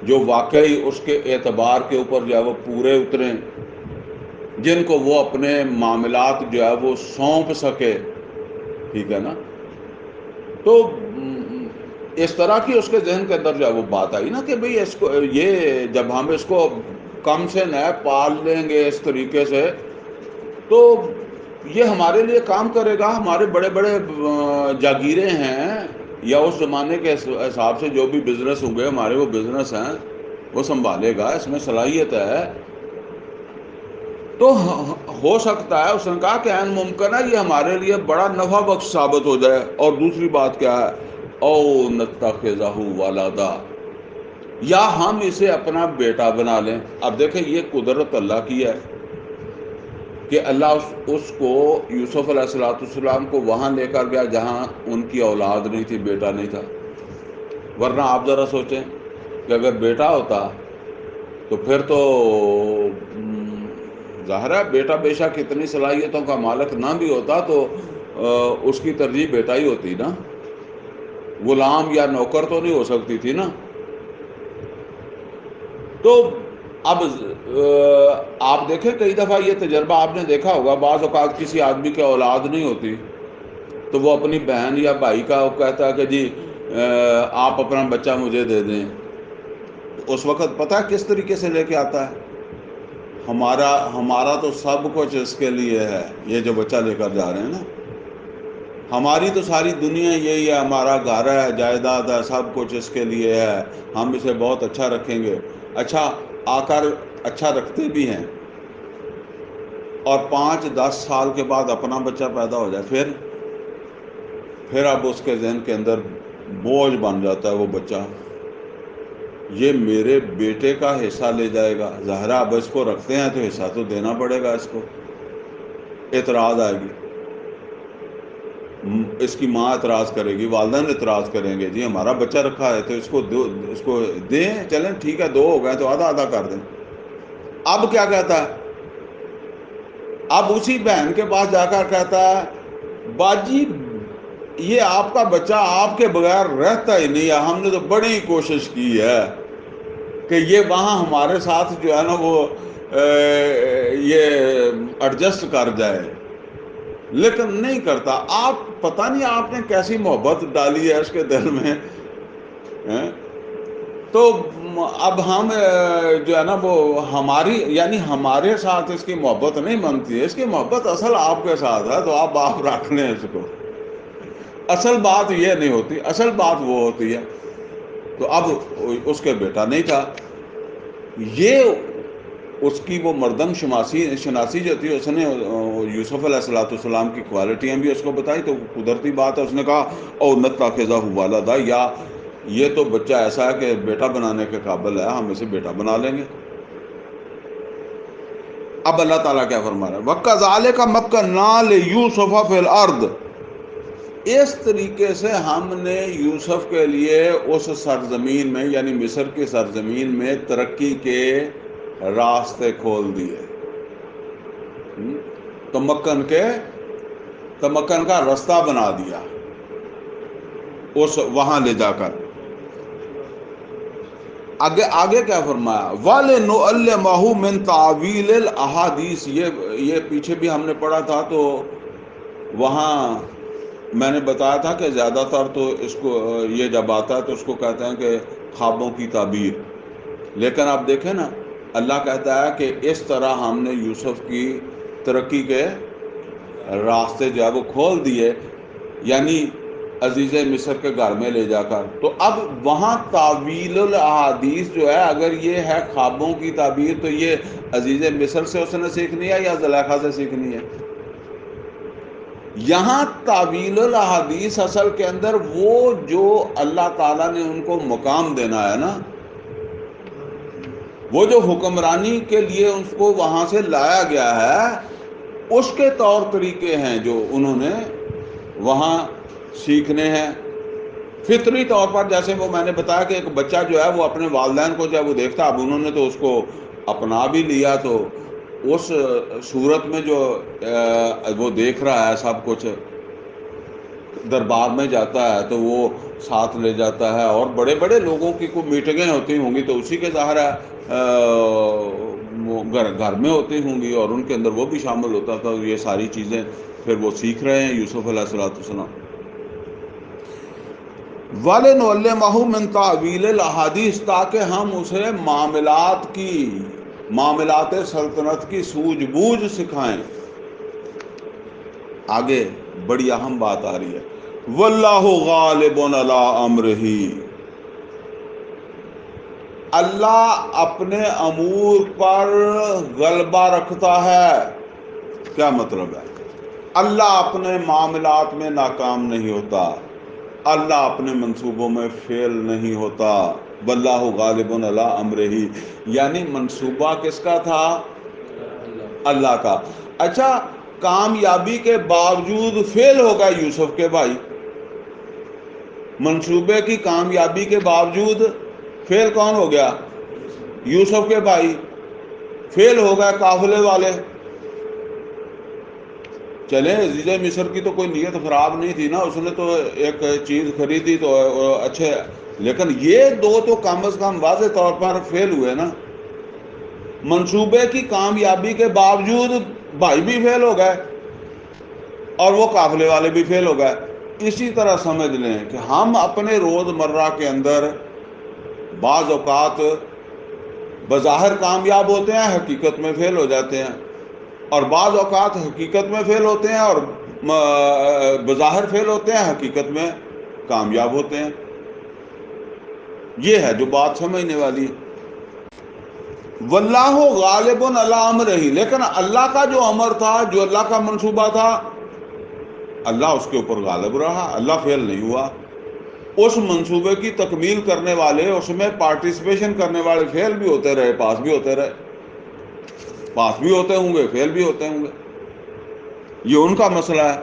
جو واقعی اس کے اعتبار کے اوپر جو ہے وہ پورے اتریں، جن کو وہ اپنے معاملات جو ہے وہ سونپ سکے، ٹھیک ہے نا۔ تو اس طرح کی اس کے ذہن کے اندر جو ہے وہ بات آئی نا کہ بھئی اس کو، یہ جب ہم اس کو کم سے نہ پال لیں گے اس طریقے سے تو یہ ہمارے لیے کام کرے گا، ہمارے بڑے بڑے جاگیریں ہیں یا اس زمانے کے حساب سے جو بھی بزنس ہوں گے ہمارے، وہ بزنس ہیں، وہ سنبھالے گا، اس میں صلاحیت ہے۔ تو ہو سکتا ہے، اس نے کہا کہ عین ممکن ہے یہ ہمارے لیے بڑا نفع بخش ثابت ہو جائے۔ اور دوسری بات کیا ہے، او نتخذہ ولدا، یا ہم اسے اپنا بیٹا بنا لیں۔ اب دیکھیں یہ قدرت اللہ کی ہے کہ اللہ اس کو، یوسف علیہ السلام کو وہاں لے کر گیا جہاں ان کی اولاد نہیں تھی، بیٹا نہیں تھا۔ ورنہ آپ ذرا سوچیں کہ اگر بیٹا ہوتا تو پھر تو ظاہر ہے بیٹا بے شک اتنی صلاحیتوں کا مالک نہ بھی ہوتا تو اس کی ترجیح بیٹا ہی ہوتی نا، غلام یا نوکر تو نہیں ہو سکتی تھی نا۔ تو اب آپ دیکھیں کئی دفعہ یہ تجربہ آپ نے دیکھا ہوگا، بعض اوقات کسی آدمی کی اولاد نہیں ہوتی تو وہ اپنی بہن یا بھائی کا کہتا ہے کہ جی آپ اپنا بچہ مجھے دے دیں۔ اس وقت پتہ ہے کس طریقے سے لے کے آتا ہے، ہمارا تو سب کچھ اس کے لیے ہے، یہ جو بچہ لے کر جا رہے ہیں نا، ہماری تو ساری دنیا یہی ہے، ہمارا گھر ہے، جائیداد ہے، سب کچھ اس کے لیے ہے، ہم اسے بہت اچھا رکھیں گے۔ اچھا، آ کر اچھا رکھتے بھی ہیں، اور 5-10 سال کے بعد اپنا بچہ پیدا ہو جائے، پھر اب اس کے ذہن کے اندر بوجھ بن جاتا ہے وہ بچہ، یہ میرے بیٹے کا حصہ لے جائے گا، ظاہر اب اس کو رکھتے ہیں تو حصہ تو دینا پڑے گا، اس کو اعتراض آئے گی، اس کی ماں اعتراض کرے گی، والدین اعتراض کریں گے، جی ہمارا بچہ رکھا ہے تو اس کو دیں، چلیں ٹھیک ہے، 2 ہو گئے تو آدھا آدھا کر دیں۔ اب کیا کہتا ہے، اب اسی بہن کے پاس جا کر کہتا ہے باجی یہ آپ کا بچہ آپ کے بغیر رہتا ہی نہیں ہے، ہم نے تو بڑی کوشش کی ہے کہ یہ وہاں ہمارے ساتھ جو ہے نا وہ یہ ایڈجسٹ کر جائے، لیکن نہیں کرتا۔ آپ پتہ نہیں آپ نے کیسی محبت ڈالی ہے اس کے دل میں، تو اب ہم جو ہے نا وہ ہماری، یعنی ہمارے ساتھ اس کی محبت نہیں بنتی ہے، اس کی محبت اصل آپ کے ساتھ ہے، تو آپ رکھ لیں اس کو۔ اصل بات یہ نہیں ہوتی، اصل بات وہ ہوتی ہے۔ تو اب اس کے بیٹا نہیں تھا، یہ اس کی وہ مردم شناسی جو تھی، اس نے یوسف علیہ السلام کی کوالٹیاں بھی اس کو بتائی، تو قدرتی بات ہے اس نے کہا او نتخذہ والدا، یا یہ تو بچہ ایسا ہے کہ بیٹا بنانے کے قابل ہے، ہم اسے بیٹا بنا لیں گے۔ اب اللہ تعالیٰ کیا فرما رہا ہے؟ وَكَذَلِكَ مَكَّنَّا لِيُوسُفَ فِي الْأَرْضِ، اس طریقے سے ہم نے یوسف کے لیے اس سرزمین میں یعنی مصر کی سرزمین میں ترقی کے راستے کھول دیے، تمکن کا رستہ بنا دیا اس وہاں لے جا کر۔ آگے کیا فرمایا؟ وَلِنُعَلِّمَهُ مِن تَعْوِيلِ الْأَحَادِيثِ، یہ پیچھے بھی ہم نے پڑھا تھا، تو وہاں میں نے بتایا تھا کہ زیادہ تر تو اس کو یہ جب آتا ہے تو اس کو کہتے ہیں کہ خوابوں کی تعبیر، لیکن آپ دیکھیں نا اللہ کہتا ہے کہ اس طرح ہم نے یوسف کی ترقی کے راستے جو ہے وہ کھول دیے، یعنی عزیز مصر کے گھر میں لے جا کر۔ تو اب وہاں تعویل الاحادیث جو ہے، اگر یہ ہے خوابوں کی تعبیر، تو یہ عزیز مصر سے اس نے سیکھنی ہے یا زلیخا سے سیکھنی ہے؟ یہاں تعویل الاحادیث اصل کے اندر وہ جو اللہ تعالیٰ نے ان کو مقام دینا ہے نا، وہ جو حکمرانی کے لیے اس کو وہاں سے لایا گیا ہے، اس کے طور طریقے ہیں جو انہوں نے وہاں سیکھنے ہیں فطری طور پر۔ جیسے وہ میں نے بتایا کہ ایک بچہ جو ہے وہ اپنے والدین کو جب وہ دیکھتا، اب انہوں نے تو اس کو اپنا بھی لیا، تو اس صورت میں جو وہ دیکھ رہا ہے سب کچھ، دربار میں جاتا ہے تو وہ ساتھ لے جاتا ہے، اور بڑے بڑے لوگوں کی کوئی میٹنگیں ہوتی ہوں گی تو اسی کے ظاہر ہے گھر میں ہوتی ہوں گی، اور ان کے اندر وہ بھی شامل ہوتا تھا۔ یہ ساری چیزیں پھر وہ سیکھ رہے ہیں یوسف علیہ السلام۔ وَلِنُعَلِّمَهُ مِن تَعْوِيلِ الْأَحَادِيثِ، تاکہ ہم اسے معاملات سلطنت کی سوجھ بوجھ سکھائیں۔ آگے بڑی اہم بات آ رہی ہے، وَاللَّهُ غَالِبٌ عَلَىٰ أَمْرِهِ، اللہ اپنے امور پر غلبہ رکھتا ہے۔ کیا مطلب ہے؟ اللہ اپنے معاملات میں ناکام نہیں ہوتا، اللہ اپنے منصوبوں میں فیل نہیں ہوتا۔ واللہ غالب علی امرہ، یعنی منصوبہ کس کا تھا؟ اللہ کا۔ اچھا، کامیابی کے باوجود فیل ہو گئے یوسف کے بھائی، منصوبے کی کامیابی کے باوجود فیل کون ہو گیا؟ یوسف کے بھائی فیل ہو گئے، قافلے والے۔ چلیں، عزیز مصر کی تو کوئی نیت خراب نہیں تھی نا، اس نے تو ایک چیز خریدی تو اچھے، لیکن یہ دو تو کم از کم واضح طور پر فیل ہوئے نا۔ منصوبے کی کامیابی کے باوجود بھائی بھی فیل ہو گئے اور وہ قافلے والے بھی فیل ہو گئے۔ اسی طرح سمجھ لیں کہ ہم اپنے روز مرہ کے اندر بعض اوقات بظاہر کامیاب ہوتے ہیں، حقیقت میں فیل ہو جاتے ہیں، اور بعض اوقات حقیقت میں فیل ہوتے ہیں اور بظاہر فیل ہوتے ہیں، حقیقت میں کامیاب ہوتے ہیں۔ یہ ہے جو بات سمجھنے والی۔ واللہ غالب علی امرہ، لیکن اللہ کا جو امر تھا، جو اللہ کا منصوبہ تھا، اللہ اس کے اوپر غالب رہا، اللہ فیل نہیں ہوا۔ اس منصوبے کی تکمیل کرنے والے، اس میں پارٹیسپیشن کرنے والے فیل بھی ہوتے رہے، پاس بھی ہوتے رہے، پاس بھی ہوتے ہوں گے، فیل بھی ہوتے ہوں گے، یہ ان کا مسئلہ ہے۔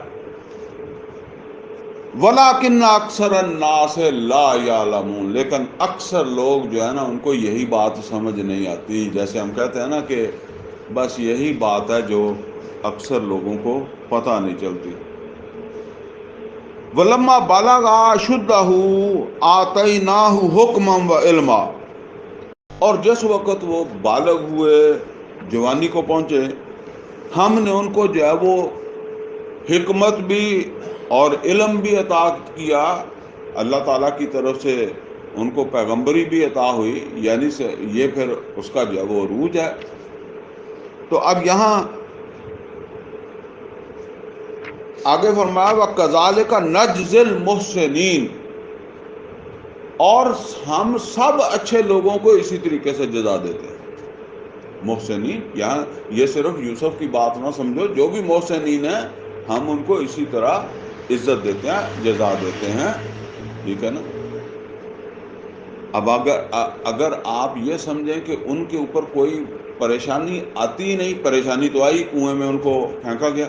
وَلَٰكِنَّ أَكْثَرَ النَّاسِ لَا يَعْلَمُونَ، لیکن اکثر لوگ جو ہے نا ان کو یہی بات سمجھ نہیں آتی۔ جیسے ہم کہتے ہیں نا کہ بس یہی بات ہے جو اکثر لوگوں کو پتہ نہیں چلتی۔ وَلَمَّا بَلَغَ أَشُدَّهُ آتَيْنَاهُ حُكْمًا وَعِلْمًا، اور جس وقت وہ بالغ ہوئے، جوانی کو پہنچے، ہم نے ان کو جو ہے وہ حکمت بھی اور علم بھی عطا کیا، اللہ تعالیٰ کی طرف سے ان کو پیغمبری بھی عطا ہوئی، یعنی یہ پھر اس کا جو ہے وہ عروج ہے۔ تو اب یہاں آگے فرمایا وَكَذَلِكَ نَجْزِي الْمُحْسِنِينَ، اور ہم سب اچھے لوگوں کو اسی طریقے سے جزا دیتے ہیں۔ محسنین، یہاں یہ صرف یوسف کی بات نہ سمجھو، جو بھی محسنین ہیں ہم ان کو اسی طرح عزت دیتے ہیں، جزا دیتے ہیں، ٹھیک ہے نا۔ اب اگر آپ یہ سمجھیں کہ ان کے اوپر کوئی پریشانی آتی ہی نہیں، پریشانی تو آئی، کنویں میں ان کو پھینکا گیا،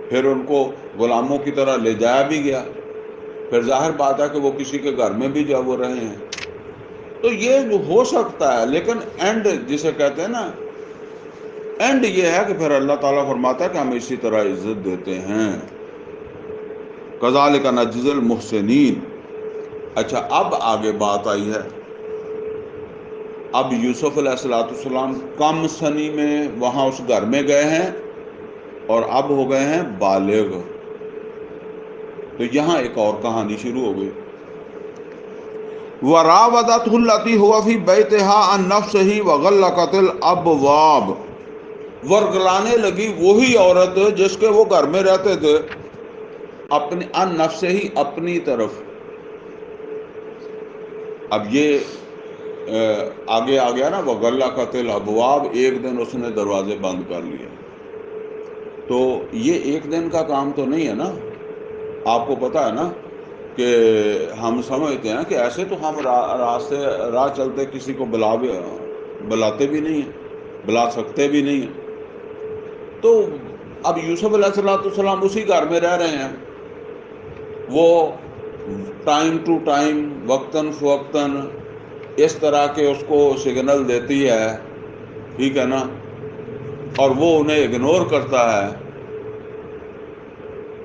پھر ان کو غلاموں کی طرح لے جایا بھی گیا، پھر ظاہر بات ہے کہ وہ کسی کے گھر میں بھی وہ رہے ہیں، تو یہ ہو سکتا ہے، لیکن اینڈ جسے کہتے ہیں نا، اینڈ یہ ہے کہ پھر اللہ تعالیٰ فرماتا ہے کہ ہم اسی طرح عزت دیتے ہیں، کذالک نجزی المحسنین۔ اچھا، اب آگے بات آئی ہے، اب یوسف علیہ السلام کم سنی میں وہاں اس گھر میں گئے ہیں اور اب ہو گئے ہیں بالغ، تو یہاں ایک اور کہانی شروع ہو گئی۔ وراودته التي هو في بيتها عن نفسه وغلقت الابواب، ورگلانے لگی وہی عورت جس کے وہ گھر میں رہتے تھے، اپنے عن نفسه ہی، اپنی طرف۔ اب یہ آگے آ گیا نا، وغلقت الابواب، ایک دن اس نے دروازے بند کر لیے، تو یہ ایک دن کا کام تو نہیں ہے نا، آپ کو پتہ ہے نا کہ ہم سمجھتے ہیں کہ ایسے تو ہم راہ چلتے کسی کو بلاتے بھی نہیں ہیں، بلا سکتے بھی نہیں ہیں، تو اب یوسف علیہ السلام اسی گھر میں رہ رہے ہیں، وہ ٹائم ٹو ٹائم، وقتاً فوقتاً اس طرح کے اس کو سگنل دیتی ہے، ٹھیک ہے نا، اور وہ انہیں اگنور کرتا ہے،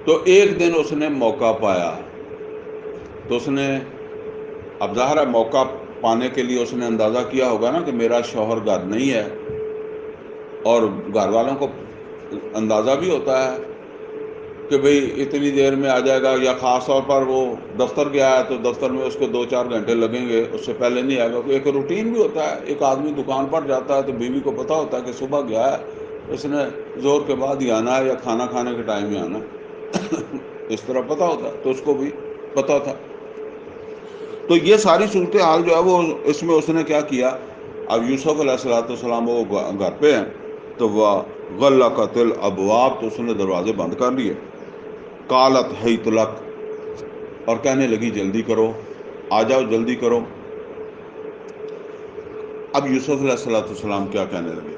تو ایک دن اس نے موقع پایا، تو اس نے، اب ظاہر ہے موقع پانے کے لیے اس نے اندازہ کیا ہوگا نا کہ میرا شوہر گھر نہیں ہے، اور گھر والوں کو اندازہ بھی ہوتا ہے کہ بھئی اتنی دیر میں آ جائے گا، یا خاص طور پر وہ دفتر گیا ہے تو دفتر میں اس کو 2-4 گھنٹے لگیں گے، اس سے پہلے نہیں آئے گا، ایک روٹین بھی ہوتا ہے، ایک آدمی دکان پر جاتا ہے تو بیوی کو پتہ ہوتا ہے کہ صبح گیا ہے، اس نے زور کے بعد ہی آنا ہے یا کھانا کھانے کے ٹائم ہی آنا اس طرح پتہ ہوتا ہے، تو اس کو بھی پتہ تھا، تو یہ ساری صورتحال جو ہے وہ اس میں اس نے کیا کیا، اب یوسف علیہ السلام وہ گھر پہ ہیں، تو وہ غلقت الابواب، تو اس نے دروازے بند کر لیے، قالت حیت لک، اور کہنے لگی جلدی کرو، آ جاؤ جلدی کرو۔ اب یوسف علیہ السلام کیا کہنے لگے،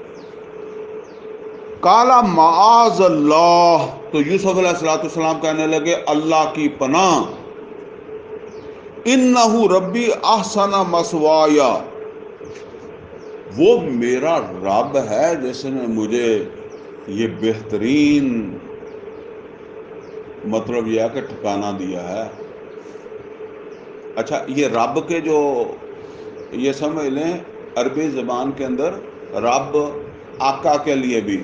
قال معاذ اللہ، تو یوسف علیہ السلام کہنے لگے اللہ کی پناہ، انہ ربی احسن مثوایا، وہ میرا رب ہے جس نے مجھے یہ بہترین، مطلب یہ ہے کہ ٹھکانہ دیا ہے۔ اچھا، یہ رب کے جو، یہ سمجھ لیں عربی زبان کے اندر رب آقا کے لیے بھی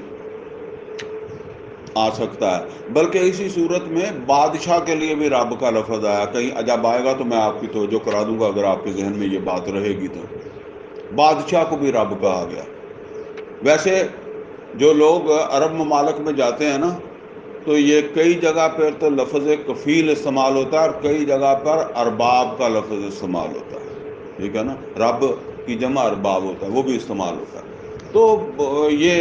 آ سکتا ہے، بلکہ اسی صورت میں بادشاہ کے لیے بھی رب کا لفظ آیا، کہیں جب آئے گا تو میں آپ کی توجہ کرا دوں گا اگر آپ کے ذہن میں یہ بات رہے گی، تو بادشاہ کو بھی رب کہا گیا۔ ویسے جو لوگ عرب ممالک میں جاتے ہیں نا، تو یہ کئی جگہ پر تو لفظ کفیل استعمال ہوتا ہے اور کئی جگہ پر ارباب کا لفظ استعمال ہوتا ہے، ٹھیک ہے نا، رب کی جمع ارباب ہوتا ہے، وہ بھی استعمال ہوتا ہے، تو یہ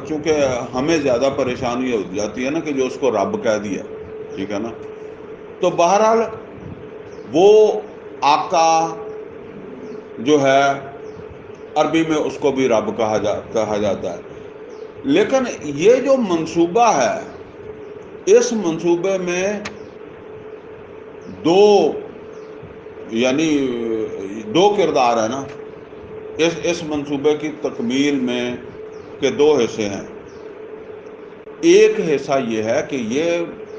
چونکہ ہمیں زیادہ پریشانی ہو جاتی ہے نا کہ جو اس کو رب کہہ دیا، ٹھیک ہے نا، تو بہرحال وہ آقا جو ہے عربی میں اس کو بھی رب کہا جاتا ہے، لیکن یہ جو منصوبہ ہے، اس منصوبے میں دو کردار ہیں نا، اس منصوبے کی تکمیل میں کے 2 حصے ہیں، ایک حصہ یہ ہے کہ یہ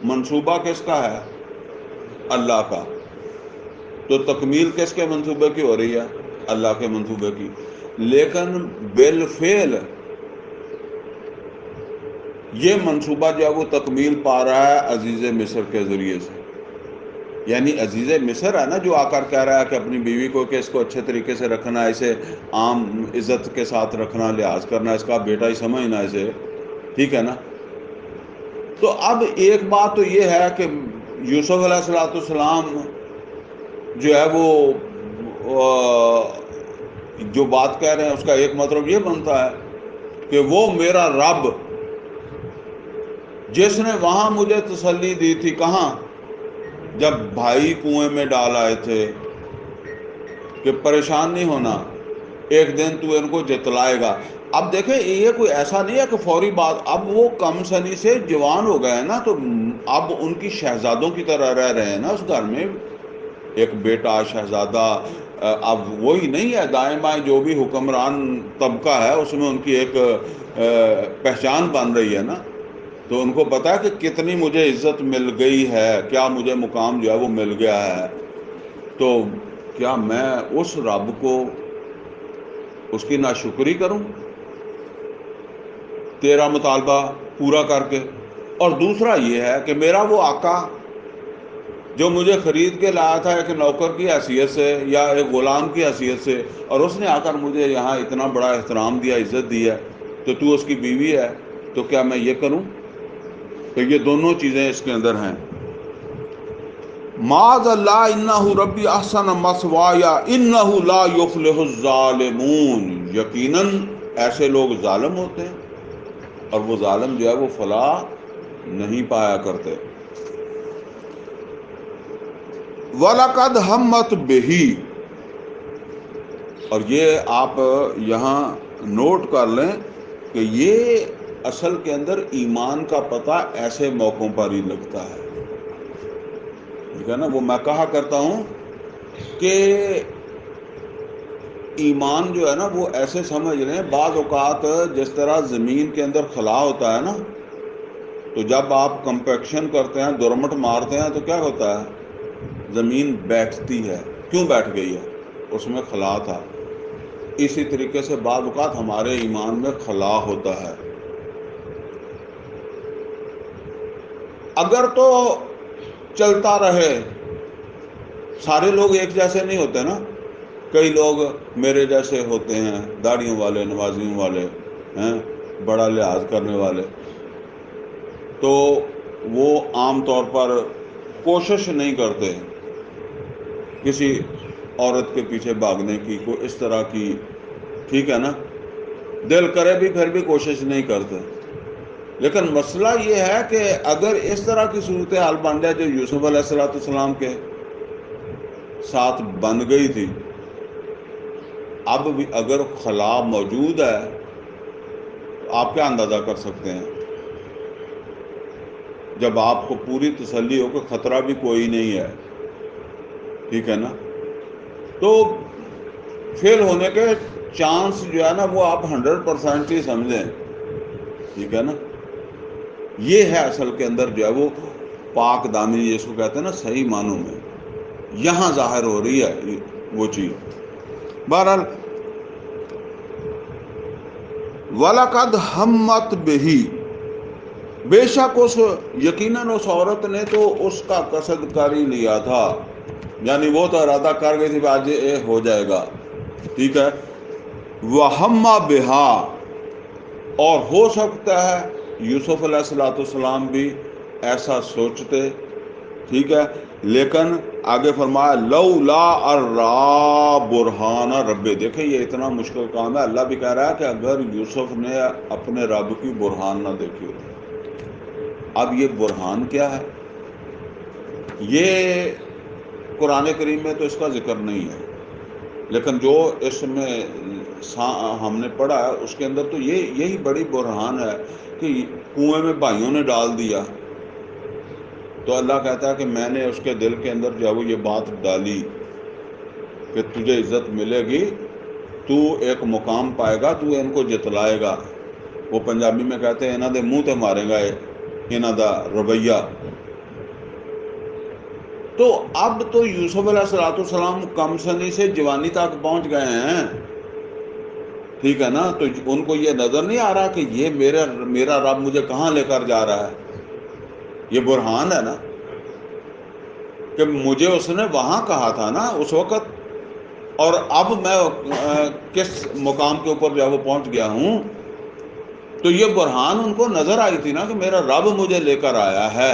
منصوبہ کس کا ہے، اللہ کا، تو تکمیل کس کے منصوبے کی ہو رہی ہے، اللہ کے منصوبے کی، لیکن بالفعل یہ منصوبہ جو ہے وہ تکمیل پا رہا ہے عزیز مصر کے ذریعے سے، یعنی عزیز مصر ہے نا جو آ کر کہہ رہا ہے کہ اپنی بیوی کو کہ اس کو اچھے طریقے سے رکھنا، اسے عام عزت کے ساتھ رکھنا، لحاظ کرنا، اس کا بیٹا ہی سمجھنا اسے، ٹھیک ہے نا، تو اب ایک بات تو یہ ہے کہ یوسف علیہ السلام جو ہے وہ جو بات کہہ رہے ہیں اس کا ایک مطلب یہ بنتا ہے کہ وہ میرا رب جس نے وہاں مجھے تسلی دی تھی، کہاں؟ جب بھائی کنویں میں ڈال آئے تھے کہ پریشان نہیں ہونا، ایک دن تو ان کو جتلائے گا۔ اب دیکھیں یہ کوئی ایسا نہیں ہے کہ فوری بات، اب وہ کم سنی سے جوان ہو گئے ہیں نا، تو اب ان کی شہزادوں کی طرح رہ رہے ہیں نا اس گھر میں، ایک بیٹا شہزادہ۔ اب وہی نہیں ہے دائیں بائیں جو بھی حکمران طبقہ ہے اس میں ان کی ایک پہچان بن رہی ہے نا، تو ان کو پتا ہے کہ کتنی مجھے عزت مل گئی ہے، کیا مجھے مقام جو ہے وہ مل گیا ہے، تو کیا میں اس رب کو اس کی ناشکری کروں تیرا مطالبہ پورا کر کے؟ اور دوسرا یہ ہے کہ میرا وہ آقا جو مجھے خرید کے لایا تھا ایک نوکر کی حیثیت سے یا ایک غلام کی حیثیت سے، اور اس نے آ کر مجھے یہاں اتنا بڑا احترام دیا، عزت دی ہے، تو اس کی بیوی ہے، تو کیا میں یہ کروں؟ تو یہ دونوں چیزیں اس کے اندر ہیں۔ معاذ اللہ انہ ربی احسن مثوایا انہ لا یفلح الظالمون، یقیناً ایسے لوگ ظالم ہوتے ہیں اور وہ ظالم جو ہے وہ فلاح نہیں پایا کرتے۔ وَلَقَدْ ہمت بِهِ، اور یہ آپ یہاں نوٹ کر لیں کہ یہ اصل کے اندر ایمان کا پتہ ایسے موقعوں پر ہی لگتا ہے، ٹھیک ہے نا؟ وہ میں کہا کرتا ہوں کہ ایمان جو ہے نا وہ ایسے سمجھ لیں، بعض اوقات جس طرح زمین کے اندر خلا ہوتا ہے نا، تو جب آپ کمپیکشن کرتے ہیں، دورمٹ مارتے ہیں، تو کیا ہوتا ہے؟ زمین بیٹھتی ہے۔ کیوں بیٹھ گئی ہے؟ اس میں خلا تھا۔ اسی طریقے سے بعض اوقات ہمارے ایمان میں خلا ہوتا ہے۔ اگر تو چلتا رہے، سارے لوگ ایک جیسے نہیں ہوتے نا، کئی لوگ میرے جیسے ہوتے ہیں، داڑھیوں والے، نمازیوں والے ہیں، بڑا لحاظ کرنے والے، تو وہ عام طور پر کوشش نہیں کرتے کسی عورت کے پیچھے بھاگنے کی، کوئی اس طرح کی، ٹھیک ہے نا؟ دل کرے بھی پھر بھی کوشش نہیں کرتے۔ لیکن مسئلہ یہ ہے کہ اگر اس طرح کی صورتحال بن جائے جو یوسف علیہ السلام کے ساتھ بن گئی تھی، اب بھی اگر خلا موجود ہے تو آپ کیا اندازہ کر سکتے ہیں؟ جب آپ کو پوری تسلی ہو کہ خطرہ بھی کوئی نہیں ہے، ٹھیک ہے نا، تو فیل ہونے کے چانس جو ہے نا وہ آپ 100% ہی سمجھیں، ٹھیک ہے نا؟ یہ ہے اصل کے اندر جو ہے وہ پاک دامنی جس کو کہتے ہیں نا صحیح معنوں میں، یہاں ظاہر ہو رہی ہے وہ چیز۔ بہرحال وَلَقَدْ ہمت بِهِ، بے شک یقیناً اس عورت نے تو اس کا قصد کر ہی لیا تھا، یعنی وہ تو ارادہ کر گئی تھی کہ آج یہ ہو جائے گا، ٹھیک ہے۔ وَهَمَّ بِهَا، اور ہو سکتا ہے یوسف علیہ السلام بھی ایسا سوچتے، ٹھیک ہے، لیکن آگے فرمایا لولا ارا برہان رب، دیکھیں یہ اتنا مشکل کام ہے، اللہ بھی کہہ رہا ہے کہ اگر یوسف نے اپنے رب کی برہان نہ دیکھی ہوتی۔ اب یہ برہان کیا ہے؟ یہ قرآن کریم میں تو اس کا ذکر نہیں ہے، لیکن جو اس میں ہم نے پڑھا ہے اس کے اندر تو یہی بڑی برہان ہے کہ کنویں میں بھائیوں نے ڈال دیا، تو اللہ کہتا ہے کہ میں نے اس کے دل کے اندر جو ہے وہ یہ بات ڈالی کہ تجھے عزت ملے گی، تو ایک مقام پائے گا، تو ان کو جتلائے گا۔ وہ پنجابی میں کہتے ہیں انہاں دے منہ تے مارے گا انہاں دا رویہ۔ تو اب تو یوسف علیہ السلام کم سنی سے جوانی تک پہنچ گئے ہیں، ٹھیک ہے نا، تو ان کو یہ نظر نہیں آ رہا کہ یہ میرا رب مجھے کہاں لے کر جا رہا ہے؟ یہ برہان ہے نا کہ مجھے اس نے وہاں کہا تھا نا اس وقت، اور اب میں کس مقام کے اوپر جو ہے وہ پہنچ گیا ہوں، تو یہ برہان ان کو نظر آئی تھی نا کہ میرا رب مجھے لے کر آیا ہے۔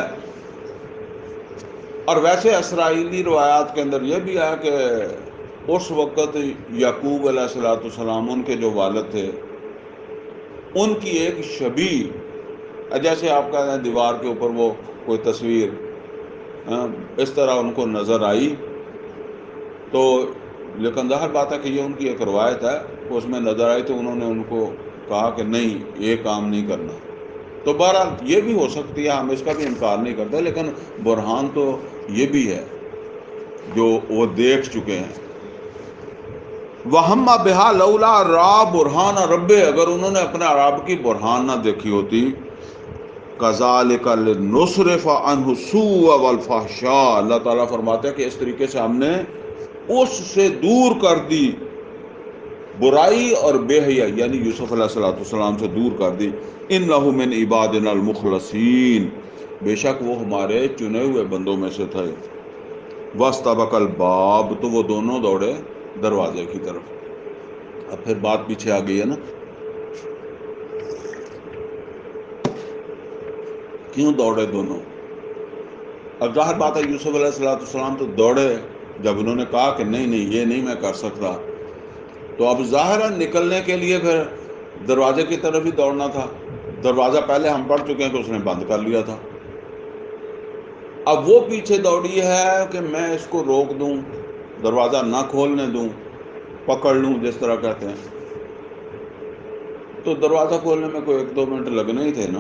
اور ویسے اسرائیلی روایات کے اندر یہ بھی ہے کہ اس وقت یعقوب علیہ السلام ان کے جو والد تھے ان کی ایک شبیہ، جیسے آپ کہتے ہیں دیوار کے اوپر وہ کوئی تصویر اس طرح ان کو نظر آئی، تو لیکن ظاہر بات ہے کہ یہ ان کی ایک روایت ہے، اس میں نظر آئی تو انہوں نے ان کو کہا کہ نہیں یہ کام نہیں کرنا۔ تو بہرحال یہ بھی ہو سکتی ہے، ہم اس کا بھی انکار نہیں کرتے، لیکن برہان تو یہ بھی ہے جو وہ دیکھ چکے ہیں۔ وَهَمَّ بِهَا لَوْلَا رَأَىٰ بُرْهَانَ رَبِّهِ، اگر انہوں نے اپنے رب کی برہان نہ دیکھی ہوتی، كَذَلِكَ لِنُصْرِفَ عَنْهُ السُّوءَ وَالْفَحْشَاءَ، اللہ تعالیٰ فرماتے ہیں کہ اس طریقے سے ہم نے اس سے دور کر دی برائی اور بے حیائی، یعنی یوسف علیہ السلام سے دور کر دی۔ اِنَّهُ مِنْ عِبَادِنَا الْمُخْلَصِينَ، بے شک وہ ہمارے چنے ہوئے بندوں میں سے تھے۔ وَاسْتَبَقَ الْبَابَ، تو وہ دونوں دوڑے دروازے کی طرف۔ اب پھر بات پیچھے آ گئی ہے نا، کیوں دوڑے دونوں؟ اب ظاہر بات ہے یوسف علیہ السلام تو دوڑے جب انہوں نے کہا کہ نہیں نہیں یہ نہیں میں کر سکتا، تو اب ظاہر ہے نکلنے کے لیے پھر دروازے کی طرف ہی دوڑنا تھا۔ دروازہ پہلے ہم پڑھ چکے ہیں کہ اس نے بند کر لیا تھا، اب وہ پیچھے دوڑی ہے کہ میں اس کو روک دوں، دروازہ نہ کھولنے دوں، پکڑ لوں جس طرح کہتے ہیں۔ تو دروازہ کھولنے میں کوئی 1-2 منٹ لگنے ہی تھے نا،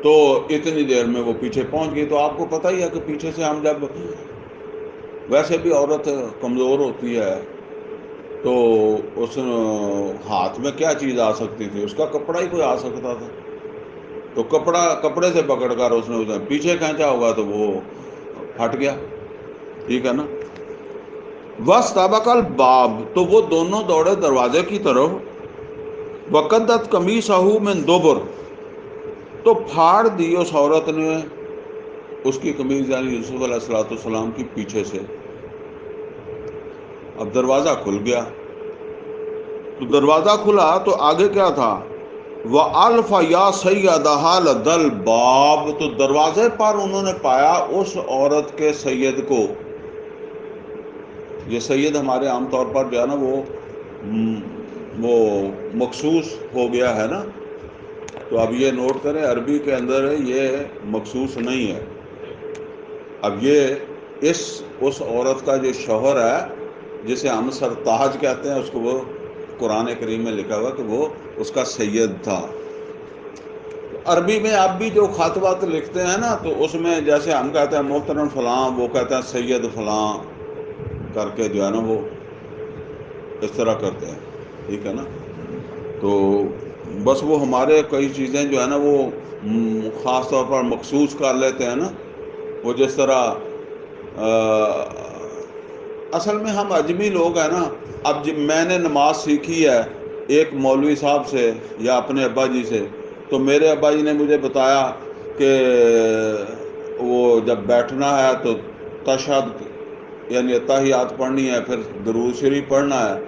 تو اتنی دیر میں وہ پیچھے پہنچ گئی۔ تو آپ کو پتہ ہی ہے کہ پیچھے سے ہم جب، ویسے بھی عورت کمزور ہوتی ہے تو اس ہاتھ میں کیا چیز آ سکتی تھی؟ اس کا کپڑا ہی کوئی آ سکتا تھا، تو کپڑے سے پکڑ کر اس نے پیچھے کھینچا ہوگا تو وہ پھٹ گیا، ٹھیک ہے نا۔ وَاسْتَبَقَ الْبَابَ، تو وہ دونوں دوڑے دروازے کی طرف۔ وَقَدَّتْ قَمِيصَهُ مِنْ دُبُرٍ، تو پھاڑ دی اس عورت نے اس کی قمیض، یعنی یوسف علیہ السلام کی پیچھے سے۔ اب دروازہ کھل گیا، تو دروازہ کھلا تو آگے کیا تھا؟ وَأَلْفَ يَا سَيَّدَهَا لَدَى الْبَابِ، تو دروازے پر انہوں نے پایا اس عورت کے سید کو۔ یہ سید ہمارے عام طور پر جو ہے نا وہ مخصوص ہو گیا ہے نا، تو اب یہ نوٹ کریں عربی کے اندر یہ مخصوص نہیں ہے۔ اب یہ اس عورت کا جو شوہر ہے جسے ہم سرتاج کہتے ہیں، اس کو وہ قرآن کریم میں لکھا ہوا کہ وہ اس کا سید تھا۔ عربی میں اب بھی جو خط وط لکھتے ہیں نا، تو اس میں جیسے ہم کہتے ہیں محترم فلاں، وہ کہتے ہیں سید فلاں کر کے جو ہے نا وہ اس طرح کرتے ہیں، ٹھیک ہے نا۔ تو بس وہ ہمارے کئی چیزیں جو ہے نا وہ خاص طور پر مخصوص کر لیتے ہیں نا، وہ جس طرح اصل میں ہم اجمی لوگ ہیں نا۔ اب جب میں نے نماز سیکھی ہے ایک مولوی صاحب سے یا اپنے ابا جی سے، تو میرے ابا جی نے مجھے بتایا کہ وہ جب بیٹھنا ہے تو تشہد یعنی اتحیات پڑھنی ہے، پھر درود شریف پڑھنا ہے،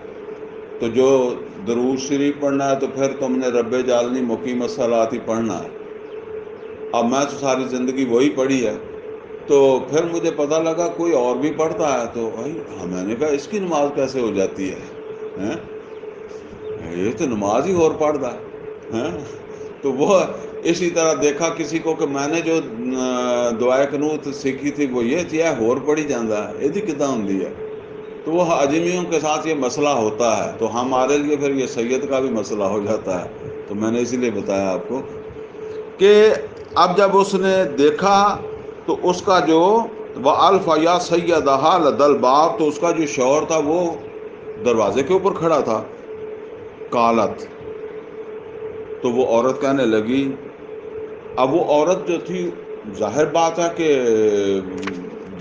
تو جو درود شریف پڑھنا ہے تو پھر تم نے رب جعلنی مقیم الصلاۃ ہی پڑھنا ہے۔ اب میں تو ساری زندگی وہی پڑھی ہے، تو پھر مجھے پتہ لگا کوئی اور بھی پڑھتا ہے، تو بھائی میں نے کہا اس کی نماز کیسے ہو جاتی ہے؟ یہ تو نماز ہی اور پڑھتا ہے۔ تو وہ اسی طرح دیکھا کسی کو کہ میں نے جو دعائے قنوت سیکھی تھی وہ یہ تھی اور پڑھی جاندہ ہے، یہ کتنا ہوندی ہے۔ تو وہ اجمیوں کے ساتھ یہ مسئلہ ہوتا ہے، تو ہمارے لیے پھر یہ سید کا بھی مسئلہ ہو جاتا ہے۔ تو میں نے اسی لیے بتایا آپ کو کہ اب جب اس نے دیکھا تو اس کا جو وَأَلْفَ يَا سَيَّدَهَا لَدَى الْبَابِ، تو اس کا جو شوہر تھا وہ دروازے کے اوپر کھڑا تھا۔ قالت، تو وہ عورت کہنے لگی، اب وہ عورت جو تھی ظاہر بات ہے کہ